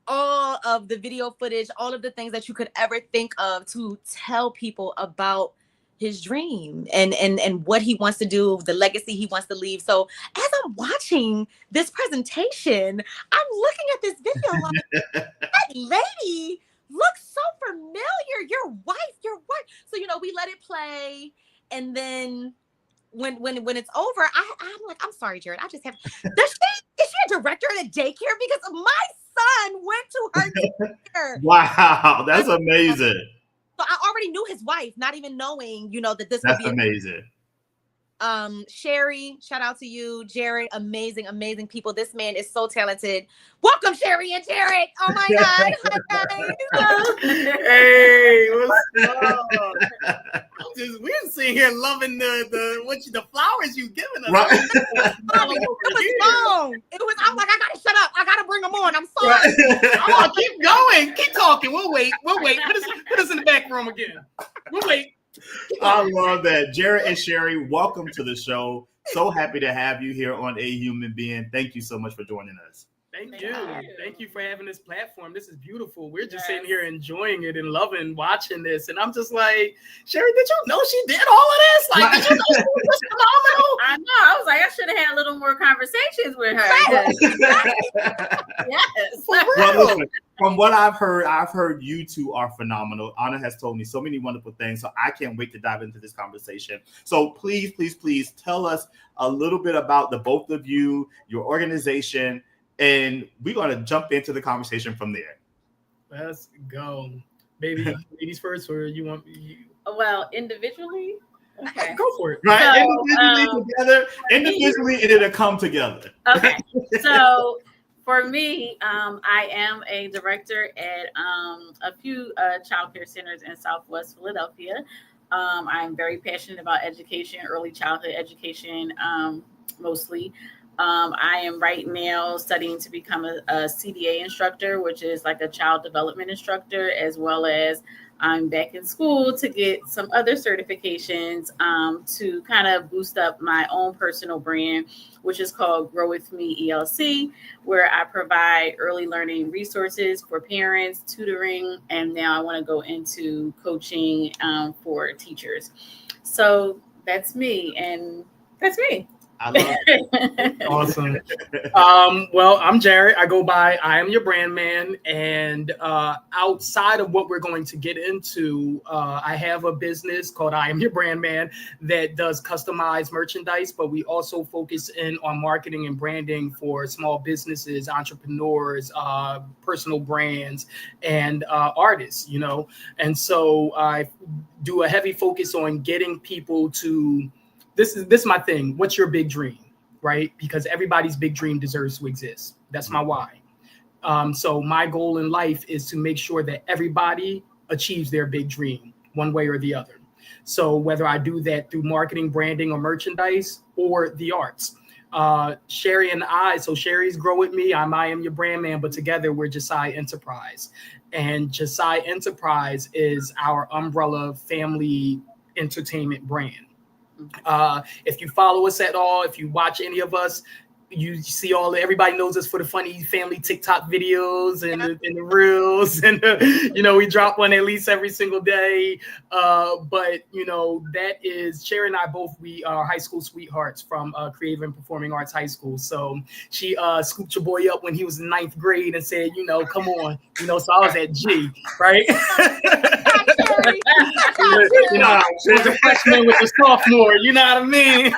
all of the video footage, all of the things that you could ever think of to tell people about his dream and what he wants to do, the legacy he wants to leave. So as I'm watching this presentation, I'm looking at this video like, that lady looks so familiar. Your wife. So, we let it play. And then when it's over, I'm like, I'm sorry, Jared. I just have, is she a director at a daycare? Because my son went to her daycare. Wow, that's amazing. So I already knew his wife, not even knowing, that this would That's be amazing. Sherry, shout out to you. Jared, amazing people. This man is so talented. Welcome, Sherry and Jared. Oh my God. Hi, Hey, what's up? We're sitting here loving the flowers you giving us. Right. It was long. I'm like, I gotta shut up. I gotta bring them on. I'm sorry. Oh, keep going. Keep talking. We'll wait. Put us in the back room again. We'll wait. I love that. Jared and Sherry, welcome to the show. So happy to have you here on A Human Being. Thank you so much for joining us. Thank you. Thank you for having this platform. This is beautiful. We're just sitting here enjoying it and loving watching this. And I'm just like, Sherry, did you know she did all of this? Like, did you know she was phenomenal? I know. I was like, I should have had a little more conversations with her. Yes. Well, listen, from what I've heard you two are phenomenal. Ana has told me so many wonderful things, so I can't wait to dive into this conversation. So please tell us a little bit about the both of you, your organization, and we're going to jump into the conversation from there. Let's go. Baby, ladies first, or you want me? Well, individually? Okay. Go for it. Right? So, individually, and it'll come together. Okay. So for me, I am a director at a few childcare centers in Southwest Philadelphia. I'm very passionate about education, early childhood education, mostly. I am right now studying to become a CDA instructor, which is like a child development instructor, as well as I'm back in school to get some other certifications to kind of boost up my own personal brand, which is called Grow With Me ELC, where I provide early learning resources for parents, tutoring, and now I want to go into coaching for teachers. So that's me, and that's me. I love it. Awesome. Well, I'm Jared. I go by I Am Your Brand Man. And outside of what we're going to get into, I have a business called I Am Your Brand Man that does customized merchandise, but we also focus in on marketing and branding for small businesses, entrepreneurs, personal brands, and artists, And so I do a heavy focus on getting people to This is my thing. What's your big dream, right? Because everybody's big dream deserves to exist. That's my why. So my goal in life is to make sure that everybody achieves their big dream one way or the other. So whether I do that through marketing, branding, or merchandise, or the arts. Sherry and I, so Sherry's Grow With Me, I Am Your Brand Man, but together we're Josiah Enterprise. And Josiah Enterprise is our umbrella family entertainment brand. If you follow us at all, if you watch any of us, you see everybody knows us for the funny family TikTok videos and the reels, and we drop one at least every single day. But that is Sherry and I both. We are high school sweethearts from Creative and Performing Arts High School. So she scooped your boy up when he was in 9th grade and said, come on, so I was at G, right? There's a freshman with a sophomore, you know what I mean?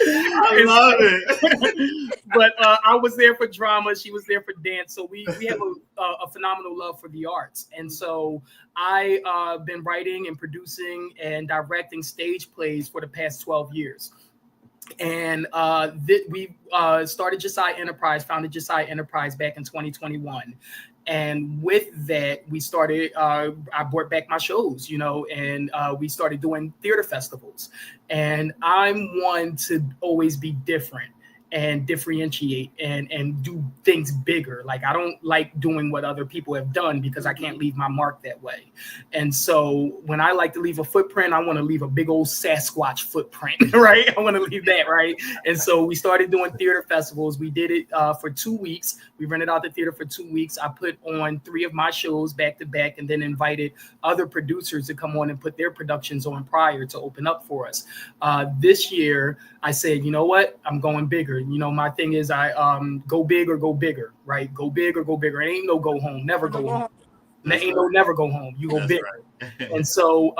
I love it. But I was there for drama. She was there for dance. So we have a phenomenal love for the arts. And so I've been writing and producing and directing stage plays for the past 12 years. And we started Josiah Enterprise, founded Josiah Enterprise back in 2021. And with that, we started, I brought back my shows, and we started doing theater festivals. And I'm one to always be different and differentiate and do things bigger. Like, I don't like doing what other people have done because I can't leave my mark that way. And so when I like to leave a footprint, I want to leave a big old Sasquatch footprint, right? I want to leave that, right? And so we started doing theater festivals. We did it for 2 weeks. We rented out the theater for 2 weeks. I put on 3 of my shows back to back and then invited other producers to come on and put their productions on prior to open up for us. This year, I said, you know what? I'm going bigger. director, you know, my thing is I go big or go bigger, right? Go big or go bigger. It ain't no go home, never go home. No never go home. You go big. Right. And so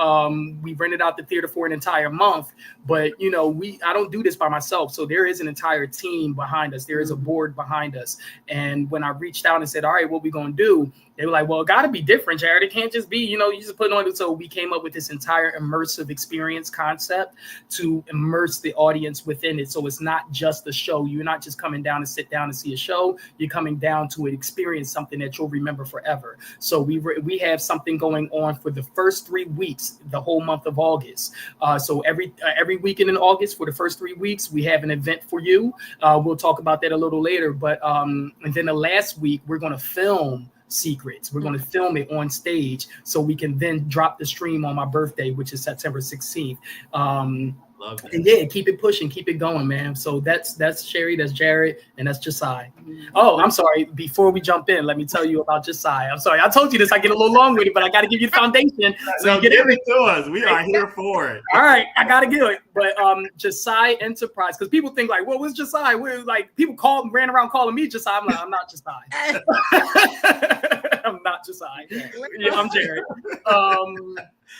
we rented out the theater for an entire month. But, you know, I don't do this by myself. So there is an entire team behind us. There is a board behind us. And when I reached out and said, all right, what we going to do? They were like, well, it got to be different, Jared. It can't just be, you know, you just put it on. So we came up with this entire immersive experience concept to immerse the audience within it. So it's not just a show. You're not just coming down to sit down and see a show. You're coming down to experience something that you'll remember forever. So we have something going on for the first 3 weeks, the whole month of August. So every weekend in August for the first 3 weeks, we have an event for you. We'll talk about that a little later. But and then the last week, we're going to film secrets. We're going to film it on stage so we can then drop the stream on my birthday, which is September 16th. Love it. And yeah, keep it pushing, keep it going, man. So that's Sherry, that's Jared, and that's Josiah. Oh, I'm sorry. Before we jump in, let me tell you about Josiah. I'm sorry. I told you this. I get a little long with it, but I got to give you the foundation. So you give it to us. We are here for it. All right, I got to give it. But Josiah Enterprise, because people think like, well, what's Josiah? We're like, people ran around calling me Josiah. I'm like, I'm not Josiah. I'm not Josiah. Yeah, I'm Jared.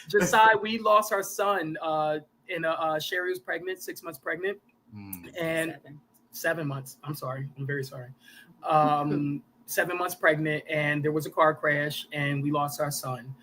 Josiah, we lost our son. Sherry was pregnant, 6 months pregnant, and 7 months. I'm sorry. I'm very sorry. 7 months pregnant, and there was a car crash, and we lost our son.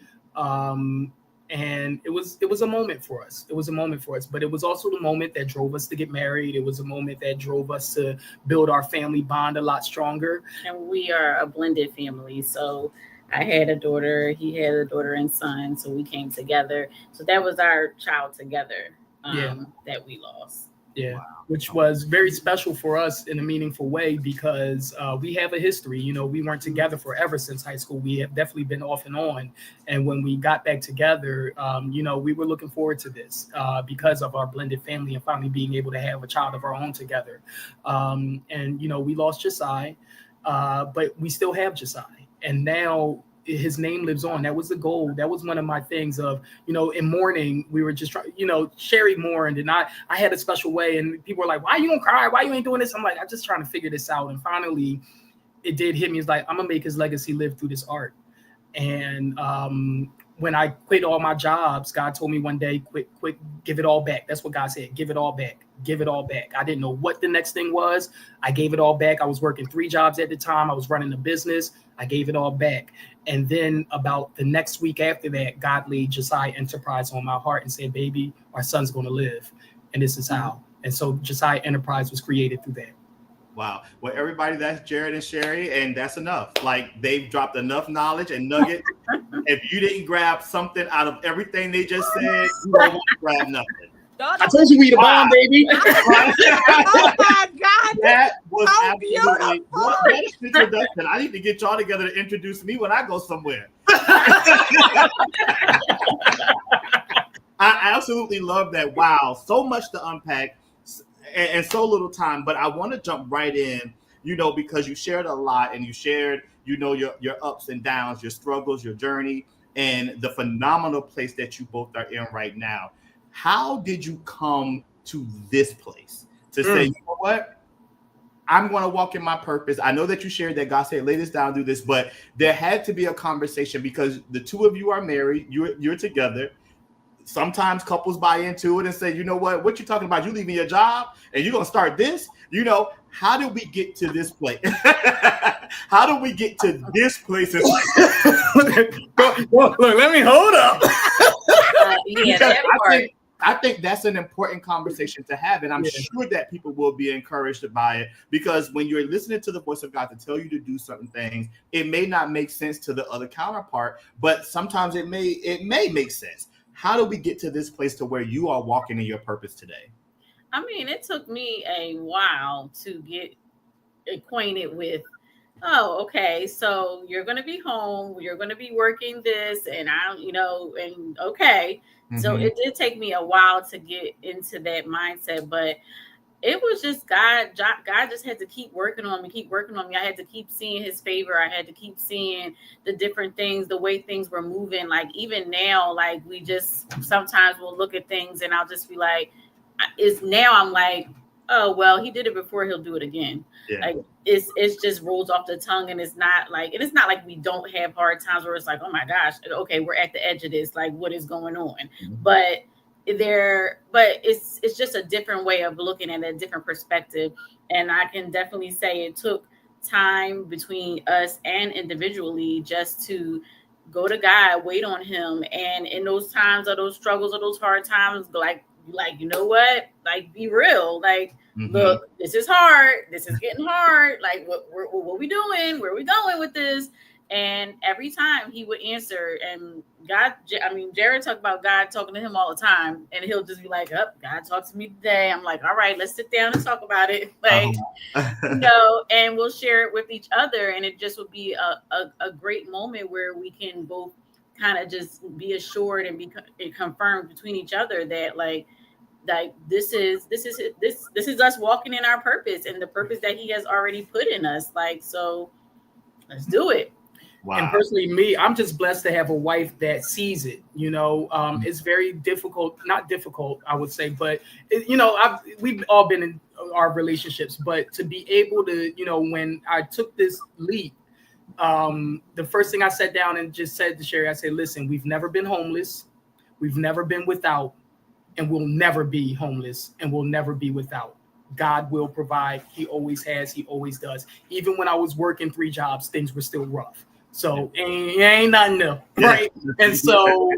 And it was a moment for us. It was a moment for us, but it was also the moment that drove us to get married. It was a moment that drove us to build our family bond a lot stronger. And we are a blended family, so I had a daughter, he had a daughter and son, so we came together. So that was our child together that we lost. Yeah, wow. Which was very special for us in a meaningful way because we have a history. You know, we weren't together forever since high school. We have definitely been off and on. And when we got back together, you know, we were looking forward to this because of our blended family and finally being able to have a child of our own together. And, you know, we lost Josiah, but we still have Josiah. And now his name lives on. That was the goal. That was one of my things of, you know, in mourning, we were just trying, you know, Sherry mourned and I had a special way and people were like, why you gonna cry? Why you ain't doing this? I'm like, I'm just trying to figure this out. And finally it did hit me. It's like, I'm gonna make his legacy live through this art. And when I quit all my jobs, God told me one day, quit, give it all back. That's what God said. Give it all back. Give it all back. I didn't know what the next thing was. I gave it all back. I was working 3 jobs at the time. I was running a business. I gave it all back. And then about the next week after that, God laid Josiah Enterprise on my heart and said, baby, our son's going to live. And this is how. And so Josiah Enterprise was created through that. Wow. Well, everybody, that's Jared and Sherry, and that's enough. Like, they've dropped enough knowledge and nuggets. If you didn't grab something out of everything they just said, you don't want to grab nothing. I told you we the bomb, baby. Oh my God. That was so absolutely what is introduction. I need to get y'all together to introduce me when I go somewhere. I absolutely love that. Wow. So much to unpack and so little time, but I want to jump right in, you know, because you shared a lot and you shared, you know, your ups and downs, your struggles, your journey, and the phenomenal place that you both are in right now. How did you come to this place to say, you know what? I'm going to walk in my purpose. I know that you shared that God said, lay this down, do this, but there had to be a conversation because the two of you are married. You're together. Sometimes couples buy into it and say, you know what you talking about? You leaving your job and you're going to start this? You know, how did we get to this place? How do we get to this place? Look, let me hold up. I think that's an important conversation to have. And I'm sure that people will be encouraged by it because when you're listening to the voice of God to tell you to do certain things, it may not make sense to the other counterpart, but sometimes it may make sense. How do we get to this place to where you are walking in your purpose today? I mean, it took me a while to get acquainted with, oh, okay, so you're going to be home, you're going to be working this, and okay. Mm-hmm. So it did take me a while to get into that mindset, but it was just God just had to keep working on me. I had to keep seeing his favor. I had to keep seeing the different things, the way things were moving. Like even now, like we just sometimes we'll look at things and I'll just be like, I'm like, oh well, he did it before, he'll do it again. Yeah. Like it's just rolls off the tongue, and it's not like we don't have hard times where it's like, oh my gosh, okay, we're at the edge of this, like what is going on? Mhm. But it's just a different way of looking at it, a different perspective. And I can definitely say it took time between us and individually just to go to God, wait on him. And in those times of those struggles or those hard times, like, you know what? Like, be real. Like, look, this is hard. This is getting hard. Like, what we doing? Where we going with this? And every time he would answer, and Jared talked about God talking to him all the time, and he'll just be like, "Oh, God talked to me today." I'm like, "All right, let's sit down and talk about it." Like, and we'll share it with each other, and it just would be a great moment where we can both kind of just be assured and be confirmed between each other that like this is us walking in our purpose and the purpose that he has already put in us. Like, so let's do it. Wow. And personally, me, I'm just blessed to have a wife that sees it. It's very difficult, not difficult, I would say, but we've all been in our relationships, but to be able to, when I took this leap, the first thing I sat down and just said to Sherry, I said, listen, we've never been homeless. We've never been without, and we'll never be homeless, and we'll never be without. God will provide. He always has. He always does. Even when I was working 3 jobs, things were still rough. So ain't nothing new, right? And so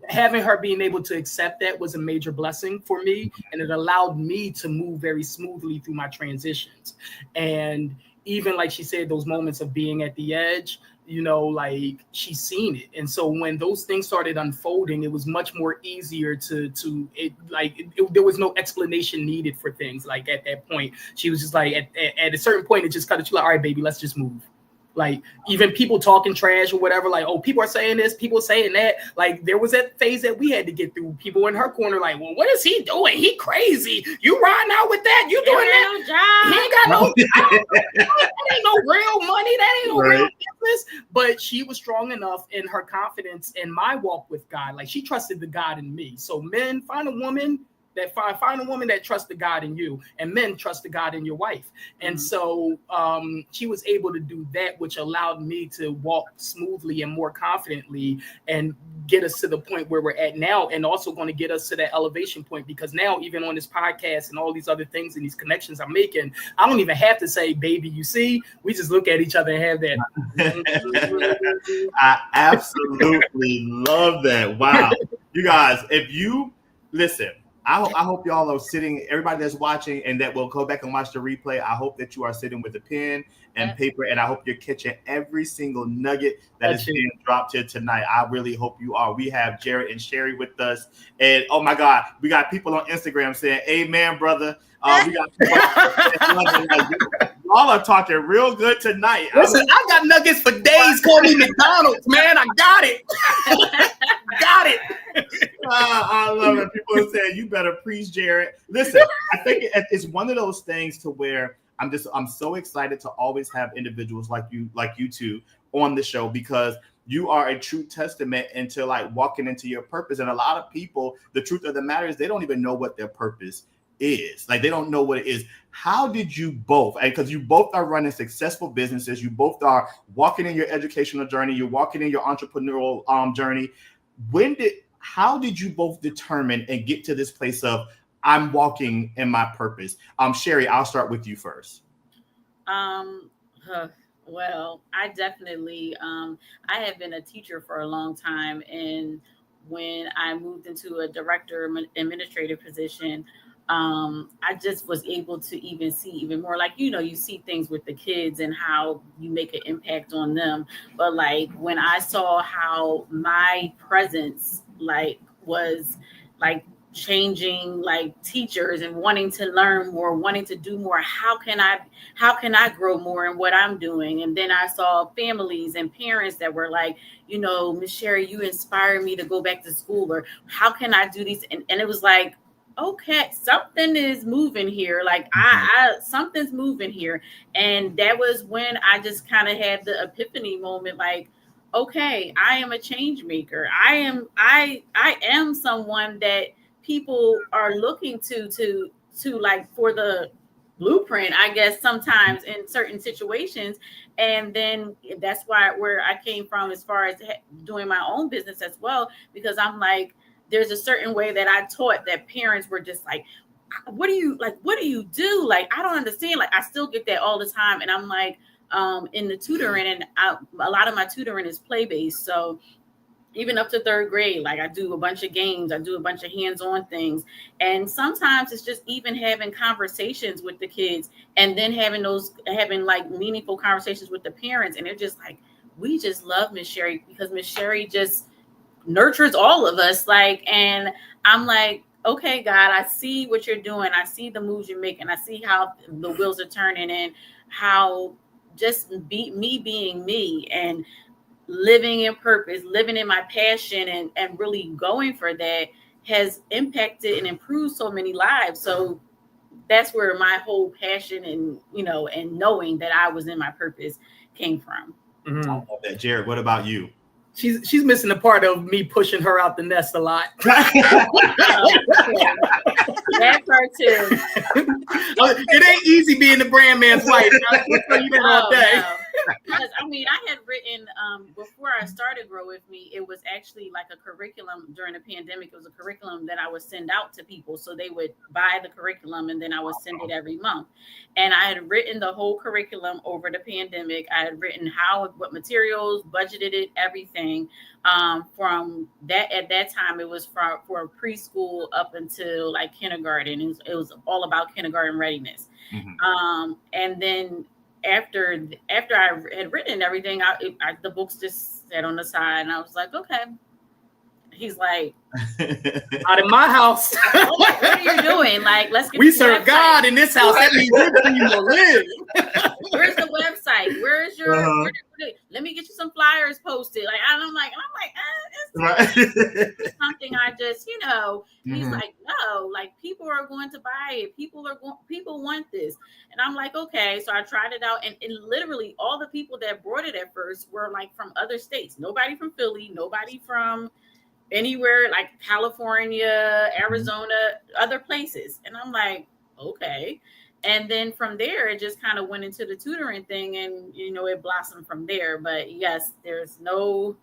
having her being able to accept that was a major blessing for me. And it allowed me to move very smoothly through my transitions. And even like she said, those moments of being at the edge, like she's seen it. And so when those things started unfolding, it was much more easier there was no explanation needed for things. Like at that point, she was just like, at a certain point, it just cut it. She's like, all right, baby, let's just move. Like even people talking trash or whatever, like, oh, people are saying this, people saying that. Like there was that phase that we had to get through. People in her corner, like, well, what is he doing? He crazy. You riding out with that? You doing that? He ain't got no job. That ain't no real money. That ain't no real business. But she was strong enough in her confidence in my walk with God. Like she trusted the God in me. So men, find a woman that trusts the God in you, and men trust the God in your wife. And so she was able to do that, which allowed me to walk smoothly and more confidently and get us to the point where we're at now, and also going to get us to that elevation point, because now even on this podcast and all these other things and these connections I'm making, I don't even have to say, baby, you see, we just look at each other and have that. I absolutely love that. Wow. You guys, if you listen, I hope y'all are sitting, everybody that's watching and that will go back and watch the replay, I hope that you are sitting with a pen and paper, and I hope you're catching every single nugget that is being dropped here tonight. I really hope you are. We have Jared and Sherry with us, and oh my God, we got people on Instagram saying, amen, brother. We got y'all are talking real good tonight. Listen, I got nuggets for days. Call me McDonald's, man. I got it. Got it. I love it. People are saying you better preach, Jared. Listen, I think it's one of those things to where I'm so excited to always have individuals like you two on the show, because you are a true testament into like walking into your purpose. And a lot of people, the truth of the matter is they don't even know what their purpose is. Like they don't know what it is. How did you both, and because you both are running successful businesses, you both are walking in your educational journey, you're walking in your entrepreneurial journey. How did you both determine and get to this place of I'm walking in my purpose? Sherry, I'll start with you first. Well, I definitely I have been a teacher for a long time, and when I moved into a director administrative position, I just was able to even see even more, like, you see things with the kids and how you make an impact on them. But like when I saw how my presence was changing teachers and wanting to learn more, wanting to do more, how can I grow more in what I'm doing? And then I saw families and parents that were like, Miss Sherry, you inspired me to go back to school, or how can I do these? And it was like, okay, something is moving here. Like something's moving here. And that was when I just kind of had the epiphany moment, like, okay, I am a change maker. I am someone that people are looking to to like for the blueprint, I guess, sometimes in certain situations. And then that's where I came from as far as doing my own business as well, because I'm like, there's a certain way that I taught that parents were just like, what do you do? Like, I don't understand. Like, I still get that all the time. And I'm like, in the tutoring, and a lot of my tutoring is play-based. So even up to third grade, like I do a bunch of games, I do a bunch of hands-on things. And sometimes it's just even having conversations with the kids, and then having like meaningful conversations with the parents. And they're just like, we just love Miss Sherry, because Miss Sherry just nurtures all of us. Like, and I'm like, okay, God, I see what you're doing. I see the moves you're making. I see how the wheels are turning, and how just me being me, and living in purpose, living in my passion, and really going for that has impacted and improved so many lives. So that's where my whole passion and, and knowing that I was in my purpose came from. I love that. Jared, what about you? She's missing the part of me pushing her out the nest a lot. That part too. It ain't easy being the brand man's wife. I can tell you that all day. No. Because I had written before I started Grow With Me, it was actually like a curriculum during the pandemic. It was a curriculum that I would send out to people, so they would buy the curriculum, and then I would send it every month. And I had written the whole curriculum over the pandemic. I had written what materials, budgeted it, everything. From that, at that time, it was for preschool up until like kindergarten. It was all about kindergarten readiness. Mm-hmm. And then after I had written everything, the books just sat on the side, and I was like, okay. He's like, out of my house. What are you doing? Like, let's get. We serve God in this house. That means we're going to live. Where's the website? Where's your? Let me get you some flyers posted. Like, I'm like, it's something I just, He's like, no, like people are going to buy it. People want this, and I'm like, okay. So I tried it out, and literally all the people that brought it at first were like from other states. Nobody from Philly. Nobody from anywhere, like California, Arizona, other places. And I'm like, okay. And then from there, it just kind of went into the tutoring thing, and it blossomed from there. But yes, there's no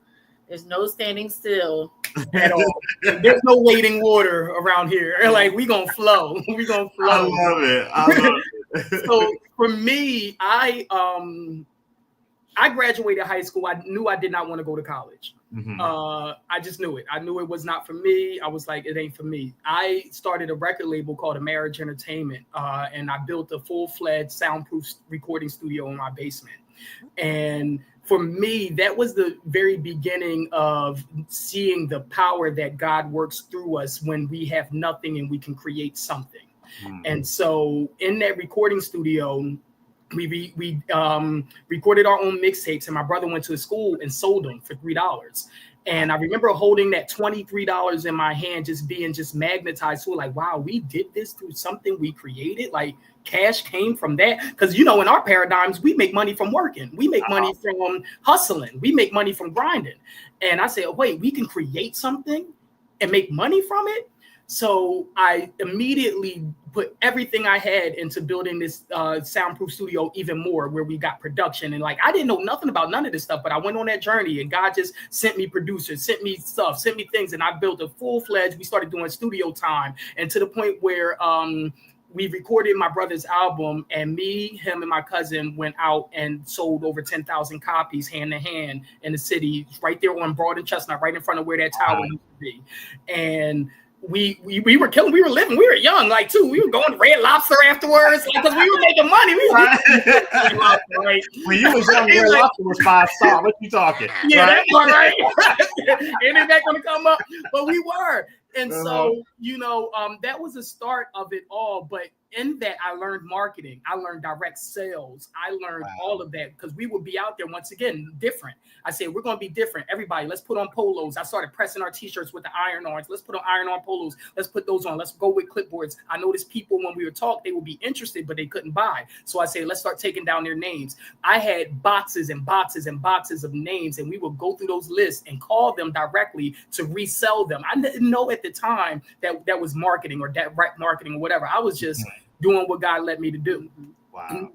standing still at all. There's no waiting water around here. Like, we gonna flow. We gonna flow. I love it. So for me, I graduated high school. I knew I did not want to go to college. Mm-hmm. I just knew it. I knew it was not for me. I was like, it ain't for me. I started a record label called A Marriage Entertainment, and I built a full-fledged soundproof recording studio in my basement. And for me, that was the very beginning of seeing the power that God works through us when we have nothing and we can create something. Mm-hmm. And so in that recording studio, we recorded our own mixtapes, and my brother went to school and sold them for $3. And I remember holding that $23 in my hand, just being magnetized to it. Like, wow, we did this through something we created. Like, cash came from that. Because, in our paradigms, we make money from working. We make money from hustling. We make money from grinding. And I said, wait, we can create something and make money from it? So I immediately put everything I had into building this soundproof studio even more, where we got production. And like, I didn't know nothing about none of this stuff, but I went on that journey, and God just sent me producers, sent me stuff, sent me things. And I built a full-fledged, we started doing studio time, and to the point where we recorded my brother's album, and me, him, and my cousin went out and sold over 10,000 copies hand to hand in the city, right there on Broad and Chestnut, right in front of where that tower used to be. And we were killing, we were living, we were young, like, too. We were going to Red Lobster afterwards, because we were making money. Right. When you was young, Red Lobster was 5-star. What you talking? Yeah, right? That's all right. Ain't that going to come up? But we were. And so, that was the start of it all. But in that, I learned marketing. I learned direct sales. I learned all of that because we would be out there once again, different. I said, we're going to be different. Everybody, let's put on polos. I started pressing our t-shirts with the iron-ons. Let's put on iron-on polos. Let's put those on. Let's go with clipboards. I noticed people, when we were talking, they would be interested, but they couldn't buy. So I said, let's start taking down their names. I had boxes and boxes and boxes of names, and we would go through those lists and call them directly to resell them. I didn't know at the time that was marketing or direct marketing or whatever. I was just doing what God led me to do. Wow.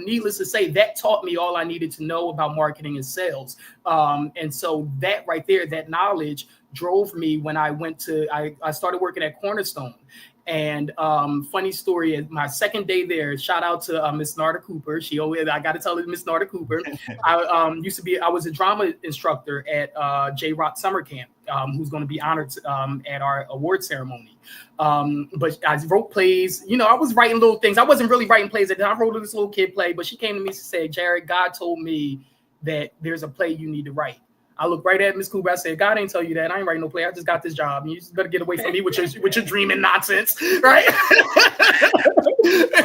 Needless to say, that taught me all I needed to know about marketing and sales. And so that right there, that knowledge drove me when I I started working at Cornerstone. And funny story, my second day there, shout out to Miss Narda Cooper. I got to tell Miss Narda Cooper. I was a drama instructor at J Rock Summer Camp, who's going to be honored at our award ceremony. But I wrote plays. I was writing little things. I wasn't really writing plays at the time. I wrote this little kid play, but she came to me and said, Jared, God told me that there's a play you need to write. I looked right at Miss Cooper. I said, God ain't tell you that. I ain't writing no play. I just got this job. And you just better get away from me with your dreaming nonsense, right?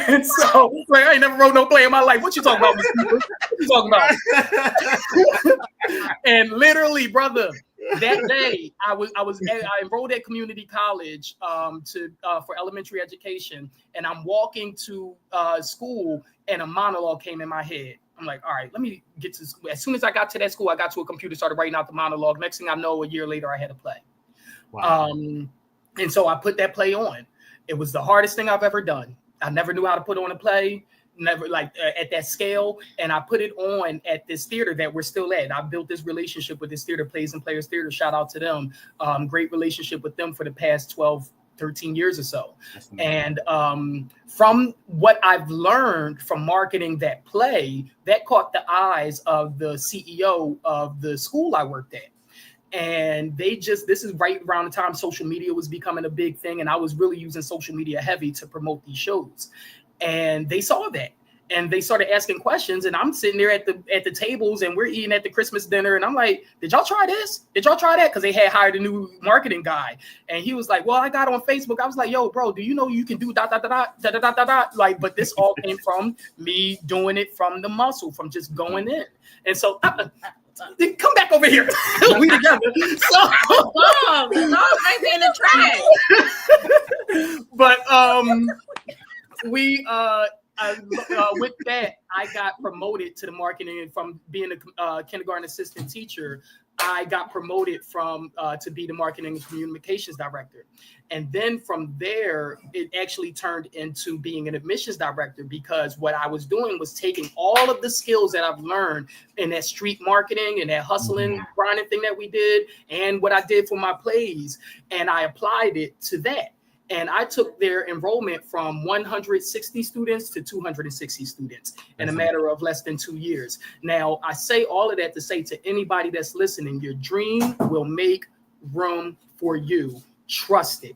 And so, I ain't never wrote no play in my life. What you talking about, Miss Cooper? What you talking about? And literally, brother, that day I enrolled at community college for elementary education, and I'm walking to school, and a monologue came in my head. I'm like, all right, let me get to school. As soon as I got to that school, I got to a computer, started writing out the monologue. Next thing I know, a year later, I had a play. Wow. And so I put that play on. It was the hardest thing I've ever done. I never knew how to put on a play, never at that scale. And I put it on at this theater that we're still at. I built this relationship with this theater, Plays and Players Theater. Shout out to them. Great relationship with them for the past 12, 13 years or so. And from what I've learned from marketing that play, that caught the eyes of the CEO of the school I worked at. And this is right around the time social media was becoming a big thing. And I was really using social media heavy to promote these shows. And they saw that. And they started asking questions, and I'm sitting there at the tables, and we're eating at the Christmas dinner, and I'm like, "Did y'all try this? Did y'all try that?" Because they had hired a new marketing guy, and he was like, "Well, I got on Facebook." I was like, "Yo, bro, do you know you can do dot dot dot dot dot dot dot?" Like, but this all came from me doing it from the muscle, from just going in, and so. Come back over here. We together. So, might be in the trash. But with that, I got promoted to the marketing from being a kindergarten assistant teacher. I got promoted to be the marketing and communications director. And then from there, it actually turned into being an admissions director, because what I was doing was taking all of the skills that I've learned in that street marketing and that hustling, grinding thing that we did, and what I did for my plays, and I applied it to that. And I took their enrollment from 160 students to 260 students in a matter of less than 2 years. Now, I say all of that to say to anybody that's listening, your dream will make room for you. Trust it.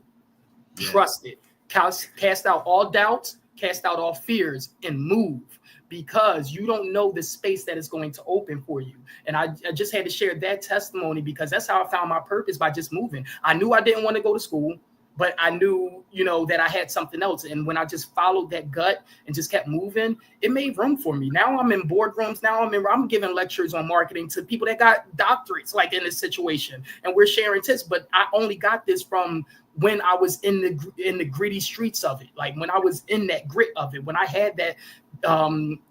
Yeah. Trust it. Cast out all doubts, cast out all fears, and move, because you don't know the space that is going to open for you. And I just had to share that testimony, because that's how I found my purpose, by just moving. I knew I didn't want to go to school, but I knew, that I had something else. And when I just followed that gut and just kept moving, it made room for me. Now I'm in boardrooms. Now I'm giving lectures on marketing to people that got doctorates, like in this situation. And we're sharing tips, but I only got this from when I was in the gritty streets of it. Like when I was in that grit of it, when I had that,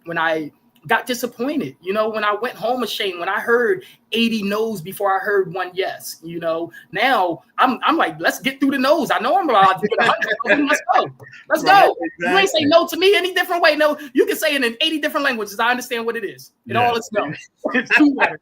when I got disappointed, when I went home ashamed, when I heard 80 no's before I heard one yes, now I'm like, let's get through the no's. I know I'm allowed to get 100. Let's go. Exactly. You ain't say no to me any different way. No, you can say it in 80 different languages. I understand what it is. All is no. It's two letters.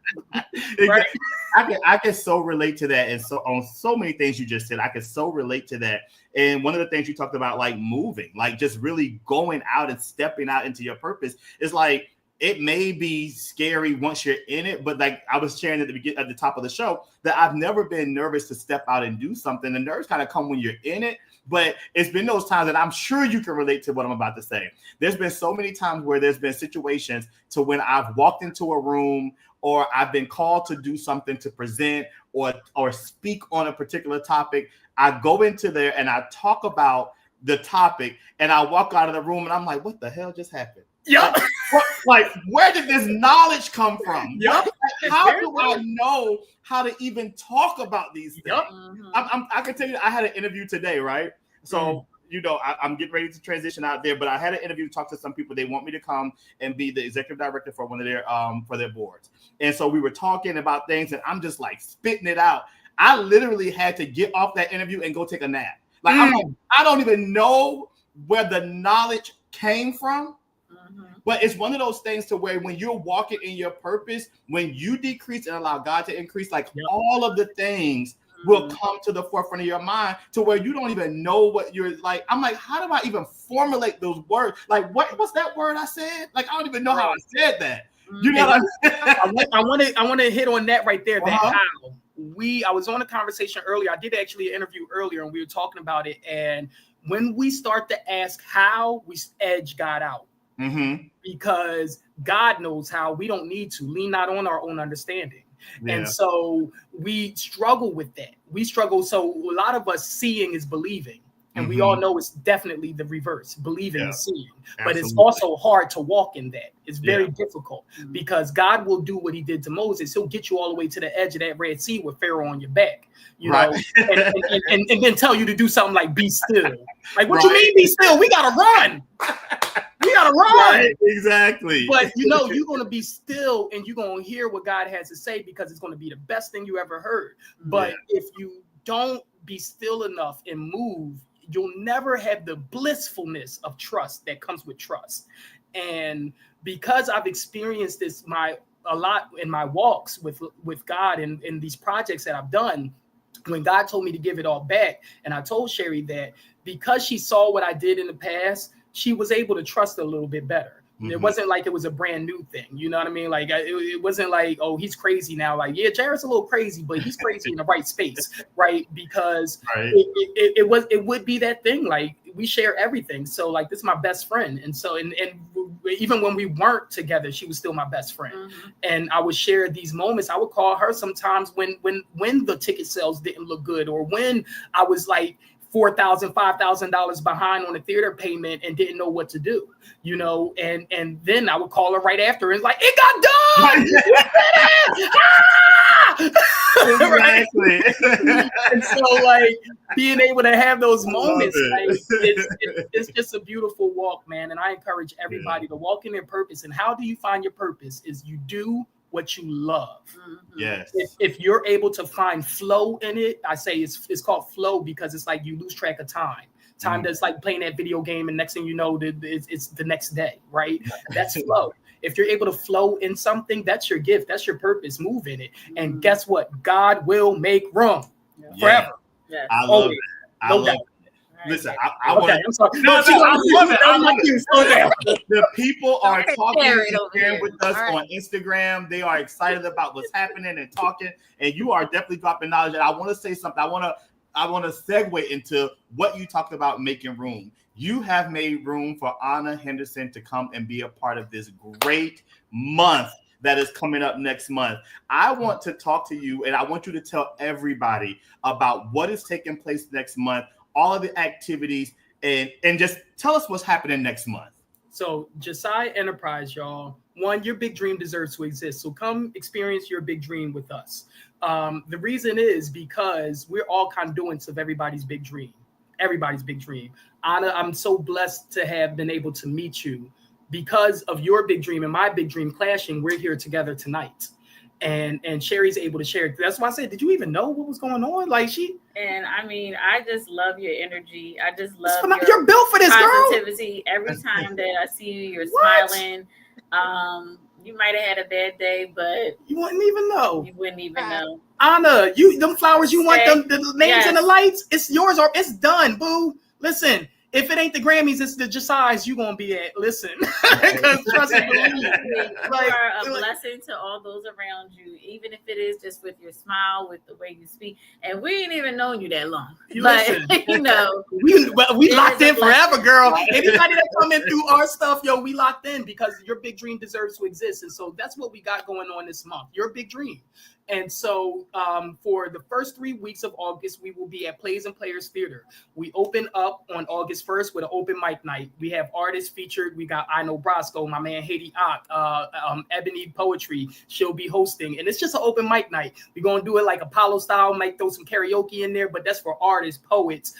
Right? I can so relate to that. And so on so many things you just said, I can so relate to that. And one of the things you talked about, like moving, like just really going out and stepping out into your purpose, is like, it may be scary once you're in it, but like I was sharing at the top of the show, that I've never been nervous to step out and do something. The nerves kind of come when you're in it, but it's been those times that I'm sure you can relate to what I'm about to say. There's been so many times where there's been situations to when I've walked into a room, or I've been called to do something, to present or speak on a particular topic. I go into there and I talk about the topic, and I walk out of the room and I'm like, what the hell just happened? Yep. Like, where did this knowledge come from? Yep. How do I know how to even talk about these things? Yep. I can tell you, I had an interview today, right? So, you know, I'm getting ready to transition out there, but I had an interview to talk to some people. They want me to come and be the executive director for one of their for their boards. And so we were talking about things, and I'm just like spitting it out. I literally had to get off that interview and go take a nap. Like, I'm like, I don't even know where the knowledge came from. But it's one of those things to where when you're walking in your purpose, when you decrease and allow God to increase, like all of the things will come to the forefront of your mind to where you don't even know what you're like. I'm like, how do I even formulate those words? Like, what's that word I said? Like, I don't even know how I said that. You know what I mean? I want to hit on that right there. That how I was on a conversation earlier. I did actually an interview earlier, and we were talking about it. And when we start to ask how, we edge God out. Because God knows how. We don't need to lean not on our own understanding. And so we struggle with that. We struggle. So a lot of us, seeing is believing. And we all know it's definitely the reverse. Believing is seeing. But it's also hard to walk in that. It's very difficult because God will do what he did to Moses. He'll get you all the way to the edge of that Red Sea with Pharaoh on your back, you know, and then tell you to do something like be still. Like, what you mean be still? We got to run. We got to run. Right, exactly. But, you know, you're going to be still and you're going to hear what God has to say because it's going to be the best thing you ever heard. But if you don't be still enough and move, you'll never have the blissfulness of trust that comes with trust. And because I've experienced this a lot in my walks with God and in these projects that I've done, when God told me to give it all back, and I told Sherry that because she saw what I did in the past, she was able to trust a little bit better. It wasn't like it was a brand new thing. You know what I mean? Like it wasn't like, oh, he's crazy now. Like, yeah, Jared's a little crazy, but he's crazy in the right space, right? Because it would be that thing. Like, we share everything. So like, this is my best friend. And so, and even when we weren't together, she was still my best friend. And I would share these moments. I would call her sometimes when the ticket sales didn't look good, or when I was like $4,000, $5,000 behind on a theater payment and didn't know what to do, you know, and then I would call her right after and like, it got done. You did it! Exactly. And so like being able to have those moments, like, it's just a beautiful walk, man. And I encourage everybody to walk in their purpose. And how do you find your purpose? Is you do what you love. Yes. If you're able to find flow in it, I say it's called flow because it's like you lose track of time. Time that's like playing that video game, and next thing you know, it's the next day, right? That's flow. If you're able to flow in something, that's your gift. That's your purpose. Move in it. And guess what? God will make room forever. Yes. I love it. I love it. Listen, I want to. The people are talking and sharing with us on Instagram. They are excited about what's happening and talking, and you are definitely dropping knowledge. And I want to say something. I want to segue into what you talked about, making room. You have made room for Ana Henderson to come and be a part of this great month that is coming up next month. I want to talk to you, and I want you to tell everybody about what is taking place next month, all of the activities, and just tell us what's happening next month. So Josiah Enterprise, y'all, one, your big dream deserves to exist. So come experience your big dream with us. The reason is because we're all conduits of everybody's big dream. Everybody's big dream. Ana, I'm so blessed to have been able to meet you. Because of your big dream and my big dream clashing, we're here together tonight. And Sherry's able to share. That's why I said, did you even know what was going on? Like and I mean, I just love your energy. I just love you're built for this, positivity. Girl. Every time that I see you, you're smiling. You might have had a bad day, but you wouldn't even know. You wouldn't even know. Ana, them flowers you want, the names and the lights, it's yours or it's done, boo. Listen. If it ain't the Grammys, it's the Josiah's you gonna be at. Listen, because trust me, you are a blessing to all those around you, even if it is just with your smile, with the way you speak. And we ain't even known you that long, but you know, we locked in forever, girl. Anybody that come in through our stuff, yo, we locked in because your big dream deserves to exist, and so that's what we got going on this month. Your big dream. And so for the first 3 weeks of August, we will be at Plays and Players Theater. We open up on August 1st with an open mic night. We have artists featured. We got I Know Brasco, my man Haiti Ock, Ebony Poetry. She'll be hosting. And it's just an open mic night. We're going to do it like Apollo style, might throw some karaoke in there, but that's for artists, poets,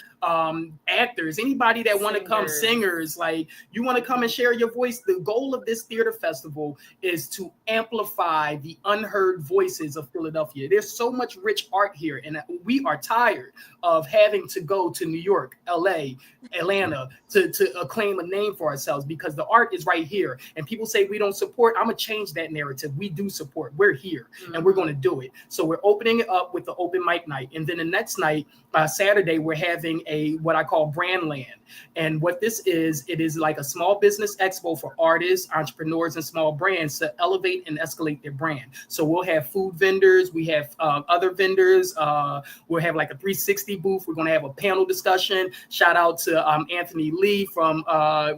actors, anybody that want to come, singers, like you want to come and share your voice. The goal of this theater festival is to amplify the unheard voices of Philadelphia. There's so much rich art here, and we are tired of having to go to New York, LA, Atlanta to acclaim a name for ourselves, because the art is right here. And people say we don't support. I'm gonna change that narrative. We do support. We're here, and we're going to do it. So we're opening it up with the open mic night, and then the next night, Saturday, we're having what I call Brandland. And what this is, it is like a small business expo for artists, entrepreneurs, and small brands to elevate and escalate their brand. So we'll have food vendors, we have other vendors, we'll have like a 360 booth. We're going to have a panel discussion. Shout out to Anthony Lee from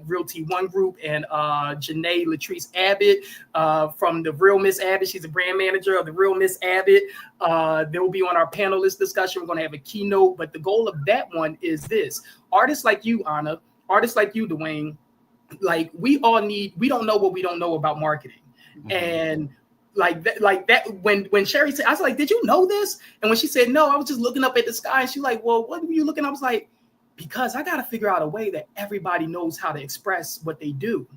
Realty One Group, and Janae Latrice Abbott from the Real Miss Abbott. She's a brand manager of the Real Miss Abbott. They will be on our panelist discussion. We're going to have a keynote, but the goal of that one is this: artists like you, Ana, artists like you, Dwayne, like we don't know what we don't know about marketing. And like that when Sherry said, I was like, did you know this? And when she said no, I was just looking up at the sky, and she's like, well, what were you looking? I was like, because I got to figure out a way that everybody knows how to express what they do.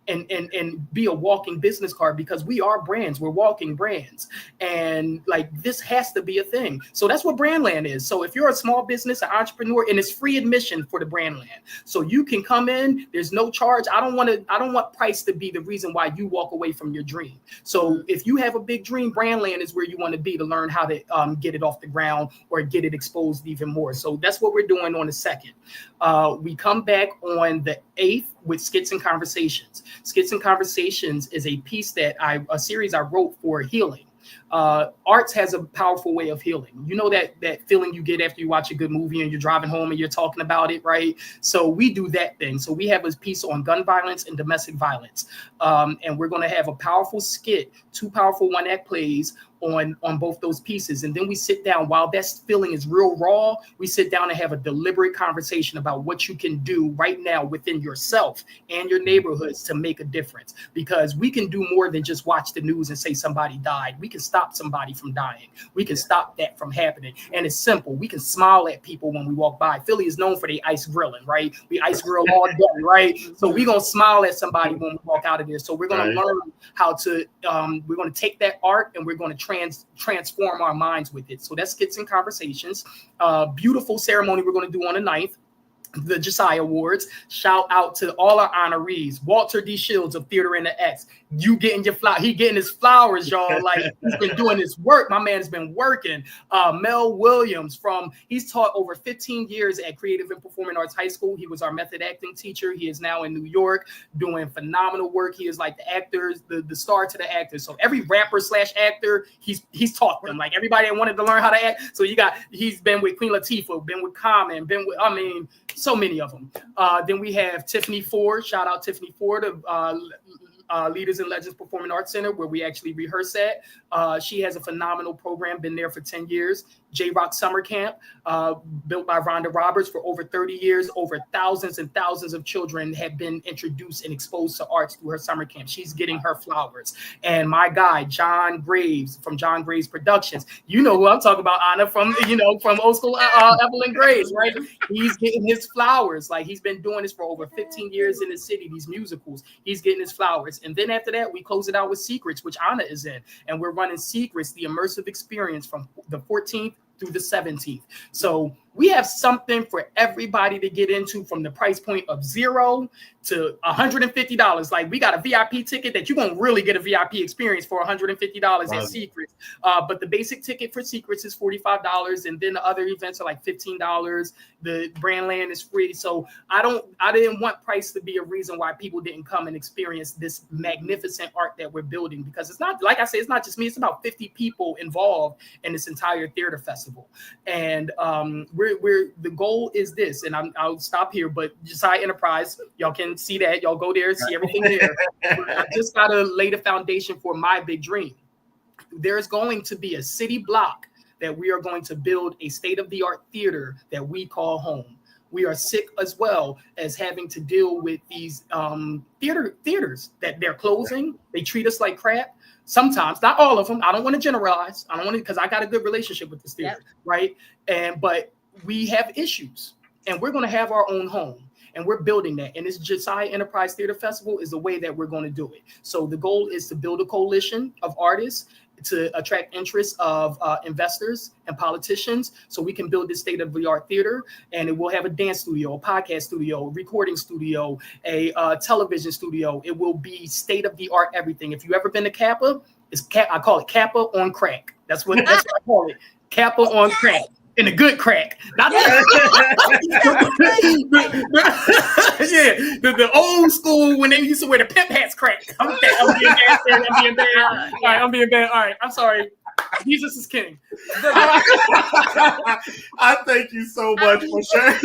And be a walking business card, because we are brands. We're walking brands. And like, this has to be a thing. So that's what Brandland is. So if you're a small business, an entrepreneur, and it's free admission for the Brandland. So you can come in, there's no charge. I don't want price to be the reason why you walk away from your dream. So if you have a big dream, Brandland is where you want to be to learn how to get it off the ground or get it exposed even more. So that's what we're doing on the 2nd. We come back on the 8th with Skits and Conversations. Skits and Conversations is a piece a series I wrote for healing. Arts has a powerful way of healing. You know that feeling you get after you watch a good movie and you're driving home and you're talking about it, right? So we do that thing. So we have a piece on gun violence and domestic violence. And we're going to have a powerful skit, 2 powerful one-act plays on both those pieces. And then we sit down, while that feeling is real raw, we sit down and have a deliberate conversation about what you can do right now within yourself and your neighborhoods to make a difference. Because we can do more than just watch the news and say somebody died. We can stop somebody from dying. We can stop that from happening. And it's simple. We can smile at people when we walk by. Philly is known for the ice grilling, right? We ice grill all day, right? So we're going to smile at somebody when we walk out of there. So we're going to learn how to, we're going to take that art and we're going to transform our minds with it. So that's Skits and Conversations. Beautiful ceremony we're going to do on the 9th. The Josiah Awards. Shout out to all our honorees. Walter D. Shields of Theater in the X. You getting your flower. He getting his flowers, y'all. Like, he's been doing his work. My man's been working. Mel Williams he's taught over 15 years at Creative and Performing Arts High School. He was our method acting teacher. He is now in New York doing phenomenal work. He is like the actors, the star to the actors. So every rapper / actor, he's taught them. Like everybody that wanted to learn how to act. So he's been with Queen Latifah, been with Common, been with, so many of them. Then we have Tiffany Ford. Shout out Tiffany Ford of Leaders and Legends Performing Arts Center, where we actually rehearse at. She has a phenomenal program, been there for 10 years. J-Rock Summer Camp, built by Rhonda Roberts for over 30 years. Over thousands and thousands of children have been introduced and exposed to arts through her summer camp. She's getting her flowers. And my guy, John Graves from John Graves Productions, you know who I'm talking about, Ana, from old school Evelyn Graves, right? He's getting his flowers. Like, he's been doing this for over 15 years in the city, these musicals. He's getting his flowers. And then after that, we close it out with Secrets, which Ana is in. And we're running Secrets, the immersive experience from the 14th through the 17th. So we have something for everybody to get into, from the price point of $0 to $150. Like, we got a VIP ticket that you won't really get a VIP experience for $150 at Secrets. But the basic ticket for Secrets is $45, and then the other events are like $15. The Brandland is free. So I didn't want price to be a reason why people didn't come and experience this magnificent art that we're building, because it's not, like I said, it's not just me. It's about 50 people involved in this entire theater festival. And the goal is this, and I'll stop here, but Josiah Enterprise, y'all can see that. Y'all go there, see everything there. I just got to lay the foundation for my big dream. There's going to be a city block that we are going to build a state-of-the-art theater that we call home. We are sick as well as having to deal with these theaters that they're closing. They treat us like crap. Sometimes, not all of them. I don't want to generalize. I don't want to, because I got a good relationship with this theater, right? But we have issues, and we're going to have our own home, and we're building that. And this Josiah Enterprise Theater Festival is the way that we're going to do it. So the goal is to build a coalition of artists to attract interest of investors and politicians, so we can build this state-of-the-art theater, and it will have a dance studio, a podcast studio, a recording studio, a television studio. It will be state-of-the-art everything. If you ever been to Kappa, I call it Kappa on crack. That's what I call it. Kappa on crack. And a good crack. Not the old school when they used to wear the pimp hats crack. I'm being bad. I'm being bad. All right, I'm sorry. Jesus is king. I thank you so much for sharing.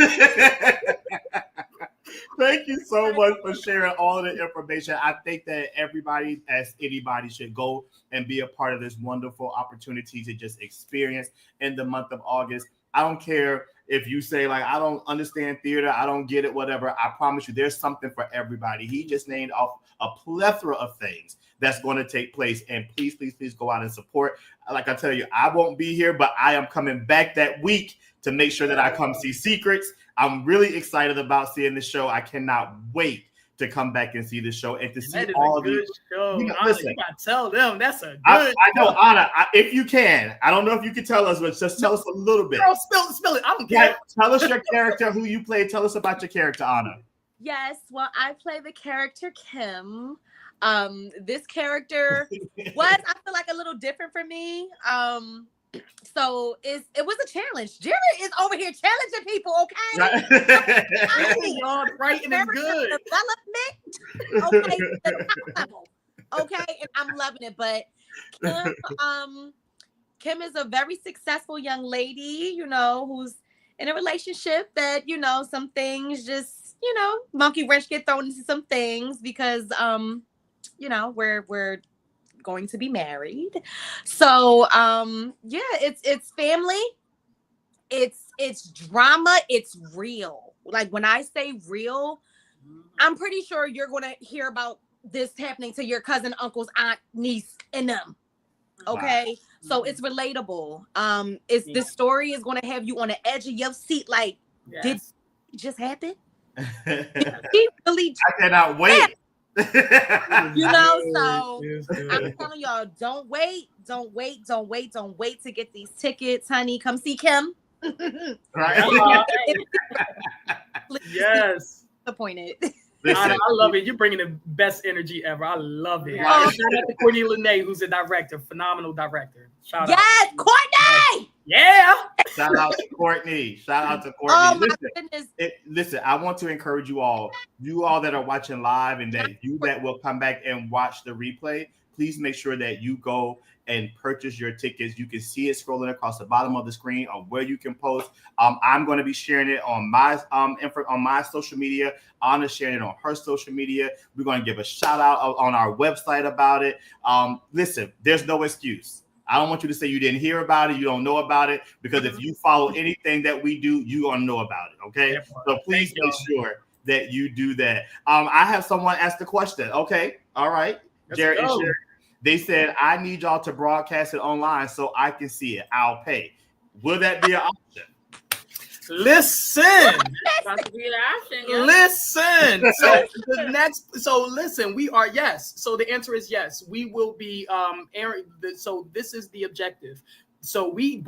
Thank you so much for sharing all of the information. I think that everybody, as anybody, should go and be a part of this wonderful opportunity to just experience in the month of August. I don't care if you say, like, I don't understand theater, I don't get it, whatever. I promise you, there's something for everybody. He just named off a plethora of things that's going to take place. And please, please, please go out and support. Like I tell you, I won't be here, but I am coming back that week to make sure that I come see Secrets. I'm really excited about seeing the show. I cannot wait to come back and see the show and to see all of these. Show. You know, Ana, listen, you gotta tell them that's a good. I know, Ana. If you can, I don't know if you can tell us, but just tell us a little bit. Girl, spill it. I don't care. Tell us your character, who you play. Tell us about your character, Ana. Yes, well, I play the character Kim. This character was, I feel like, a little different for me. So it was a challenge. Jerry is over here challenging people, okay? Y'all writing is good. Development, okay, the top level, okay, and I'm loving it. But Kim is a very successful young lady, you know, who's in a relationship that, you know, some things just, you know, monkey wrench get thrown into some things because, you know, we're going to be married. So yeah, it's family, it's drama, it's real. Like when I say real, I'm pretty sure you're gonna hear about this happening to your cousin, uncles, aunt, niece, and them. Okay. Wow. So it's relatable. This story is gonna have you on the edge of your seat, like, did it just happen? He really I cannot wait. You know, so I'm telling y'all, don't wait to get these tickets, honey. Come see Kim. Right. Yes. Disappointed. I love it. You're bringing the best energy ever. I love it. Shout out to Courtney Lene, who's a director, phenomenal director. Shout out. Courtney. Yeah. Shout out to Courtney. Oh, my goodness. Listen, I want to encourage you all that are watching live and that will come back and watch the replay. Please make sure that you go and purchase your tickets. You can see it scrolling across the bottom of the screen on where you can post. I'm going to be sharing it on my on my social media. Ana's sharing it on her social media. We're going to give a shout out on our website about it. Listen, there's no excuse. I don't want you to say you didn't hear about it, you don't know about it, because if you follow anything that we do, you're going to know about it, okay? So please make sure that you do that. I have someone ask the question. Okay, all right. Jared and Sherry, they said, I need y'all to broadcast it online so I can see it. I'll pay. Will that be an option? Listen. Listen. So listen, we are, yes. So the answer is yes. We will be airing. So this is the objective. So we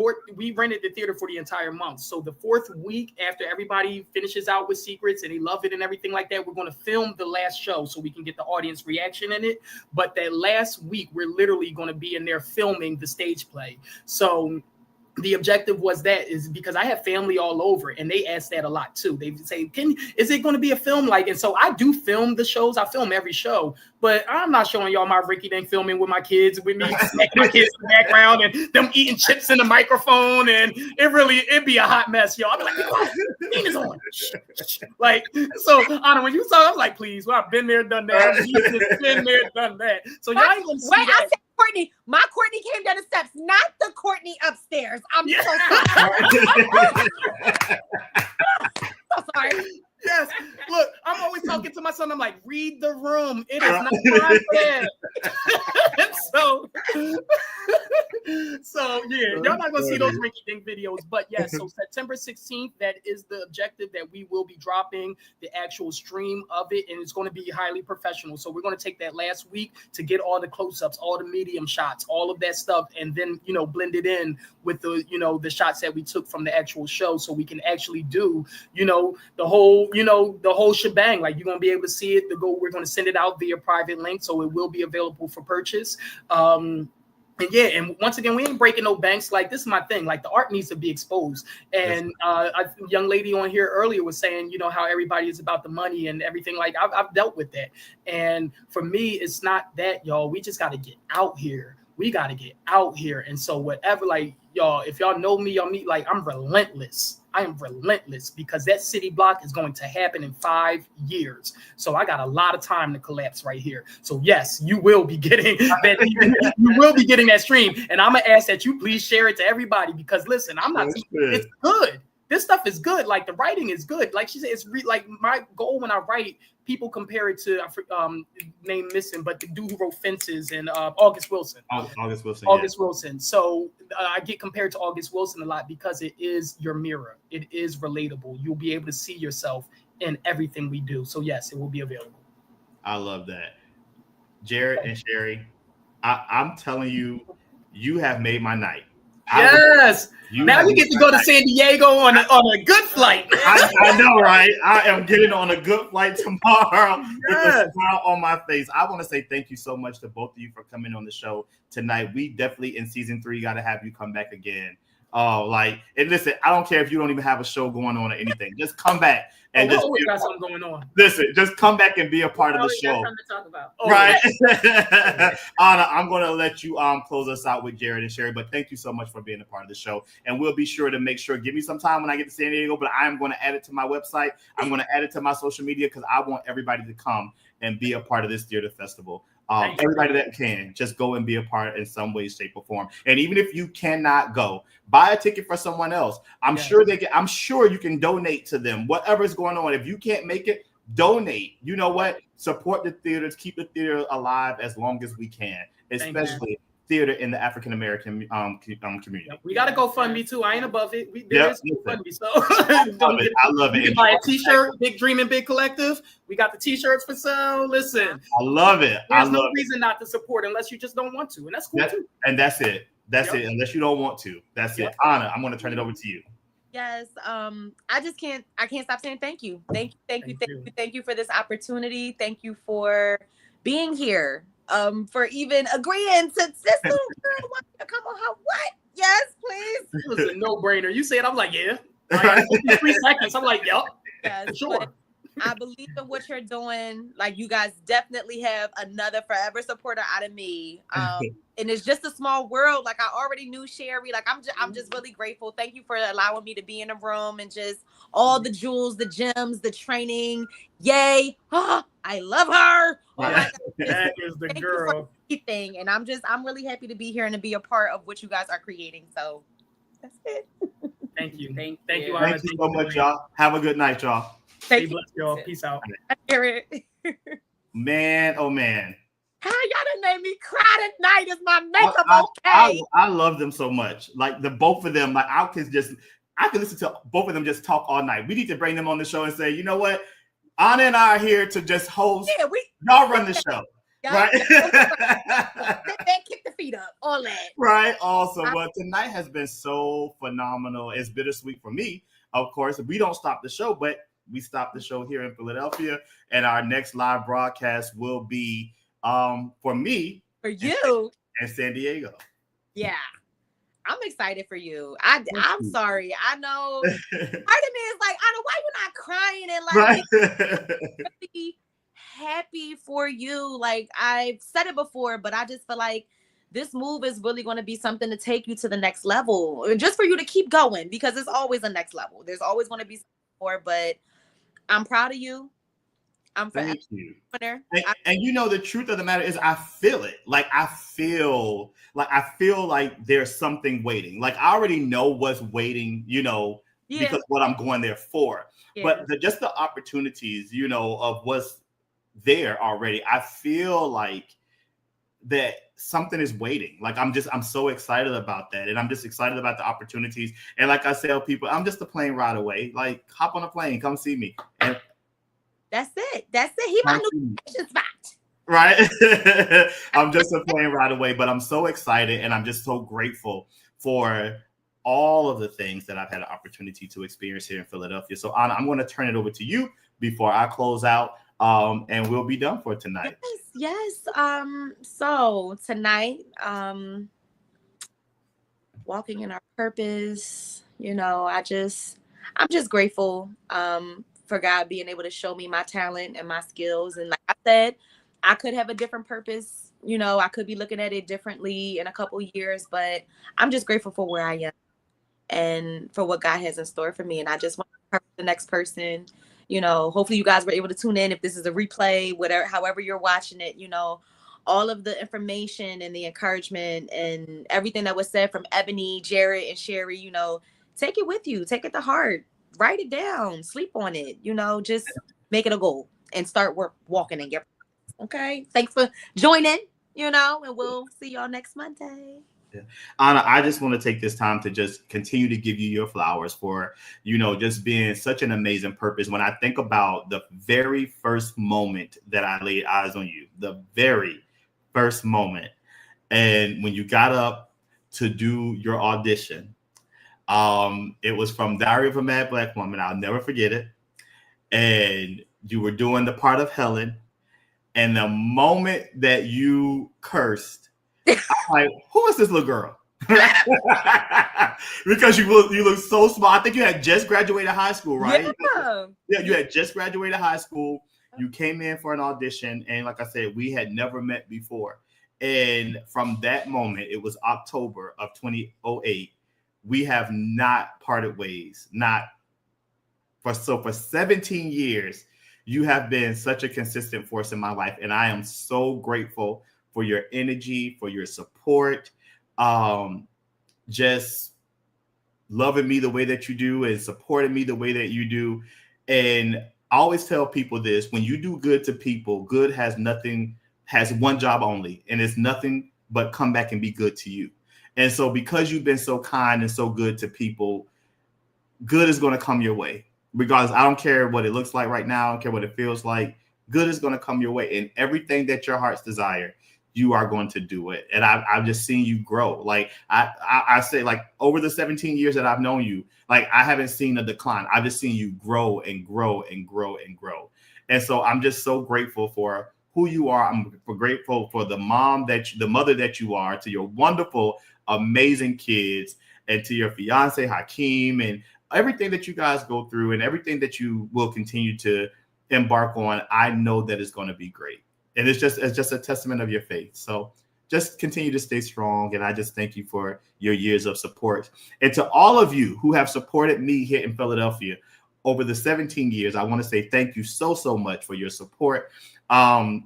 rented the theater for the entire month. So the fourth week after everybody finishes out with Secrets and they love it and everything like that, we're going to film the last show so we can get the audience reaction in it. But that last week, we're literally going to be in there filming the stage play. So the objective was that is because I have family all over and they ask that a lot too. They say, is it going to be a film like? And so I do film the shows. I film every show, but I'm not showing y'all my Ricky Dang filming with my kids, with me, my kids in the background and them eating chips in the microphone. And it'd be a hot mess, y'all. I'd be like, the thing is on. Like, so Ana, when you saw, I'm like, please, well, I've been there, done that. I've been there, done that. So y'all ain't gonna see that. Courtney. My Courtney came down the steps, not the Courtney upstairs. I'm so sorry. So sorry. Yes. Look, I'm always talking to my son. I'm like, read the room. It is not time for that. so yeah, y'all not gonna see those rinky dink videos. But yeah, so September 16th, that is the objective, that we will be dropping the actual stream of it, and it's going to be highly professional. So we're going to take that last week to get all the close-ups, all the medium shots, all of that stuff, and then blend it in with the the shots that we took from the actual show, so we can actually do the whole shebang. Like, you're gonna be able to see it. We're gonna send it out via private link, so it will be available for purchase. And yeah, and once again, we ain't breaking no banks. Like, this is my thing. Like, the art needs to be exposed. And a young lady on here earlier was saying, how everybody is about the money and everything. Like, I've dealt with that. And for me, it's not that, y'all. We just got to get out here. We got to get out here. And so whatever, like, y'all, if y'all know me, y'all meet, like, I'm relentless. I am relentless, because that city block is going to happen in 5 years. So I got a lot of time to collapse right here. So yes, you will be getting that. You will be getting that stream, and I'm gonna ask that you please share it to everybody, because listen, it's good. This stuff is good. Like, the writing is good. Like she said, it's like my goal when I write. People compare it to name missing, but the dude who wrote Fences and August Wilson. August Wilson. August Wilson. So I get compared to August Wilson a lot, because it is your mirror. It is relatable. You'll be able to see yourself in everything we do. So yes, it will be available. I love that. Jared and Sherry, I'm telling you, you have made my night. Yes. Now we get to go to San Diego on a good flight. I know, right? I am getting on a good flight tomorrow with a smile on my face. I want to say thank you so much to both of you for coming on the show tonight. We definitely, in season 3, got to have you come back again. And listen, I don't care if you don't even have a show going on or anything. Just come back and just got something going on. Listen, just come back and be a part of the show. Got something to talk about. Right. Ana, I'm going to let you close us out with Jared and Sherry, but thank you so much for being a part of the show. And we'll be sure to give me some time when I get to San Diego, but I am going to add it to my website. I'm going to add it to my social media, because I want everybody to come and be a part of this theater festival. Everybody that can, just go and be a part in some way, shape, or form. And even if you cannot go, buy a ticket for someone else. I'm sure you can donate to them. Whatever is going on. If you can't make it, donate. You know what? Support the theaters. Keep the theater alive as long as we can, especially theater in the African American community. We got to GoFundMe too. I ain't above it. There's GoFundMe, so I love it. You can buy a T-shirt, Big Dreaming Big Collective. We got the T-shirts for sale. Listen, I love it. There's no reason not to support unless you just don't want to, and that's cool too. And that's it. That's it. Unless you don't want to, that's it. Ana, I'm going to turn it over to you. Yes, I can't stop saying thank you. Thank you for this opportunity. Thank you for being here. For even agreeing to this little girl want to come on her what? Yes, please. It was a no-brainer. You said, I'm like, yeah. 3 seconds. I'm like, yep. Yes, sure. I believe in what you're doing. Like, you guys definitely have another forever supporter out of me. And it's just a small world. Like, I already knew Sherry. Like, I'm just really grateful. Thank you for allowing me to be in the room and just all the jewels, the gems, the training. Yay. I love her. Oh my God. That is the girl. Everything. And I'm really happy to be here and to be a part of what you guys are creating. So that's it. Thank you. Thank you. Thank you so much, y'all. Have a good night, y'all. Stay blessed, y'all. Peace out. Man, oh man. How y'all done made me cry tonight? Is my makeup okay? I love them so much. Like, the both of them, like, I can listen to both of them just talk all night. We need to bring them on the show and say, you know what? Ana and I are here to just host. Yeah, y'all run the show. Right? Kick the feet up. All that. Right. Awesome. Well, tonight has been so phenomenal. It's bittersweet for me. Of course, we don't stop the show, but we stop the show here in Philadelphia. And our next live broadcast will be for me. For you. In San Diego. Yeah. I'm excited for you. I'm sorry. I know part of me is like, Ana, why you not crying? And like, really happy for you. Like, I've said it before, but I just feel like this move is really going to be something to take you to the next level, and just for you to keep going, because it's always a next level. There's always going to be more, but I'm proud of you. I'm forever Thank you. there. And you know, the truth of the matter is I feel it. Like I feel like there's something waiting. Like I already know what's waiting, you know, Yeah. because what I'm going there for. Yeah. But just the opportunities, you know, of what's there already. I feel like that something is waiting. Like I'm so excited about that. And I'm just excited about the opportunities. And like I tell people, I'm just a plane ride away. Like hop on a plane, come see me. And That's it. He my new vacation spot. Right. I'm just a plane right away, but I'm so excited and I'm just so grateful for all of the things that I've had an opportunity to experience here in Philadelphia. So Ana, I'm going to turn it over to you before I close out. And we'll be done for tonight. Yes. So tonight, walking in our purpose, you know, I'm just grateful for God being able to show me my talent and my skills. And like I said, I could have a different purpose, you know, I could be looking at it differently in a couple years, but I'm just grateful for where I am and for what God has in store for me. And I just want to encourage the next person, you know, hopefully you guys were able to tune in if this is a replay, whatever, however you're watching it, you know, all of the information and the encouragement and everything that was said from Ebony, Jared, and Sherry, you know, take it with you, take it to heart, write it down, sleep on it, you know, just make it a goal and start walking and get. Okay. Thanks for joining, you know, and we'll see y'all next Monday. Yeah. Ana, I just want to take this time to just continue to give you your flowers for, you know, just being such an amazing purpose. When I think about the very first moment that I laid eyes on you, the very first moment, and when you got up to do your audition, it was from Diary of a Mad Black Woman. I'll never forget it. And you were doing the part of Helen. And the moment that you cursed, I'm like, who is this little girl? Because you look so small. I think you had just graduated high school, right? Yeah, you had just graduated high school. You came in for an audition, and like I said, we had never met before. And from that moment, it was October of 2008. We have not parted ways. For 17 years. You have been such a consistent force in my life, and I am so grateful for your energy, for your support, just loving me the way that you do and supporting me the way that you do. And I always tell people this: when you do good to people, good has one job only, and it's nothing but come back and be good to you. And so because you've been so kind and so good to people, good is going to come your way. Regardless, I don't care what it looks like right now. I don't care what it feels like. Good is going to come your way. And everything that your heart's desire, you are going to do it. And I've just seen you grow. Like I say, like over the 17 years that I've known you, like I haven't seen a decline. I've just seen you grow and grow and grow and grow. And so I'm just so grateful for who you are. I'm grateful for the mother that you are, to your wonderful, amazing kids, and to your fiance, Hakeem, and everything that you guys go through and everything that you will continue to embark on. I know that it's going to be great. And it's just a testament of your faith. So just continue to stay strong. And I just thank you for your years of support. And to all of you who have supported me here in Philadelphia over the 17 years, I want to say thank you so, so much for your support. I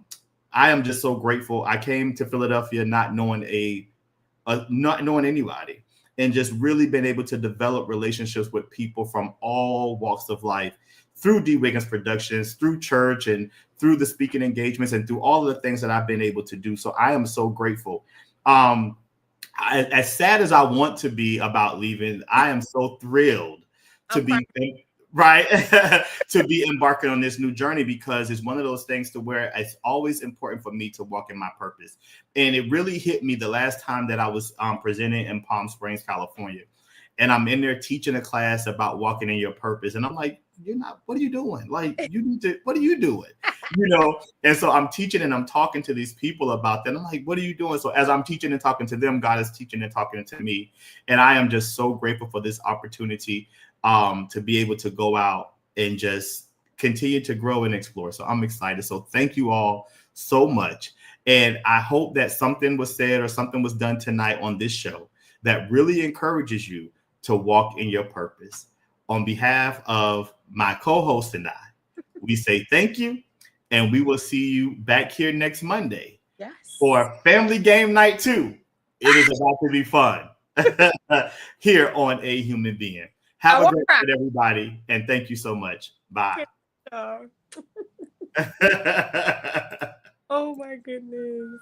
am just so grateful. I came to Philadelphia not knowing anybody, and just really been able to develop relationships with people from all walks of life through D. Wiggins Productions, through church, and through the speaking engagements, and through all of the things that I've been able to do. So I am so grateful. As sad as I want to be about leaving, I am so thrilled to be to be embarking on this new journey, because it's one of those things to where it's always important for me to walk in my purpose. And it really hit me the last time that I was presenting in Palm Springs, California. And I'm in there teaching a class about walking in your purpose. And I'm like, what are you doing? Like, what are you doing? You know? And so I'm teaching and I'm talking to these people about that. I'm like, what are you doing? So as I'm teaching and talking to them, God is teaching and talking to me. And I am just so grateful for this opportunity to be able to go out and just continue to grow and explore. So I'm excited. So thank you all so much. And I hope that something was said or something was done tonight on this show that really encourages you to walk in your purpose. On behalf of my co-host and I, we say thank you and we will see you back here next Monday Yes. for Family Game Night 2. It is about to be fun here on A Human Being. Have a great night, everybody, and thank you so much. Bye. Oh my goodness.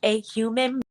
A human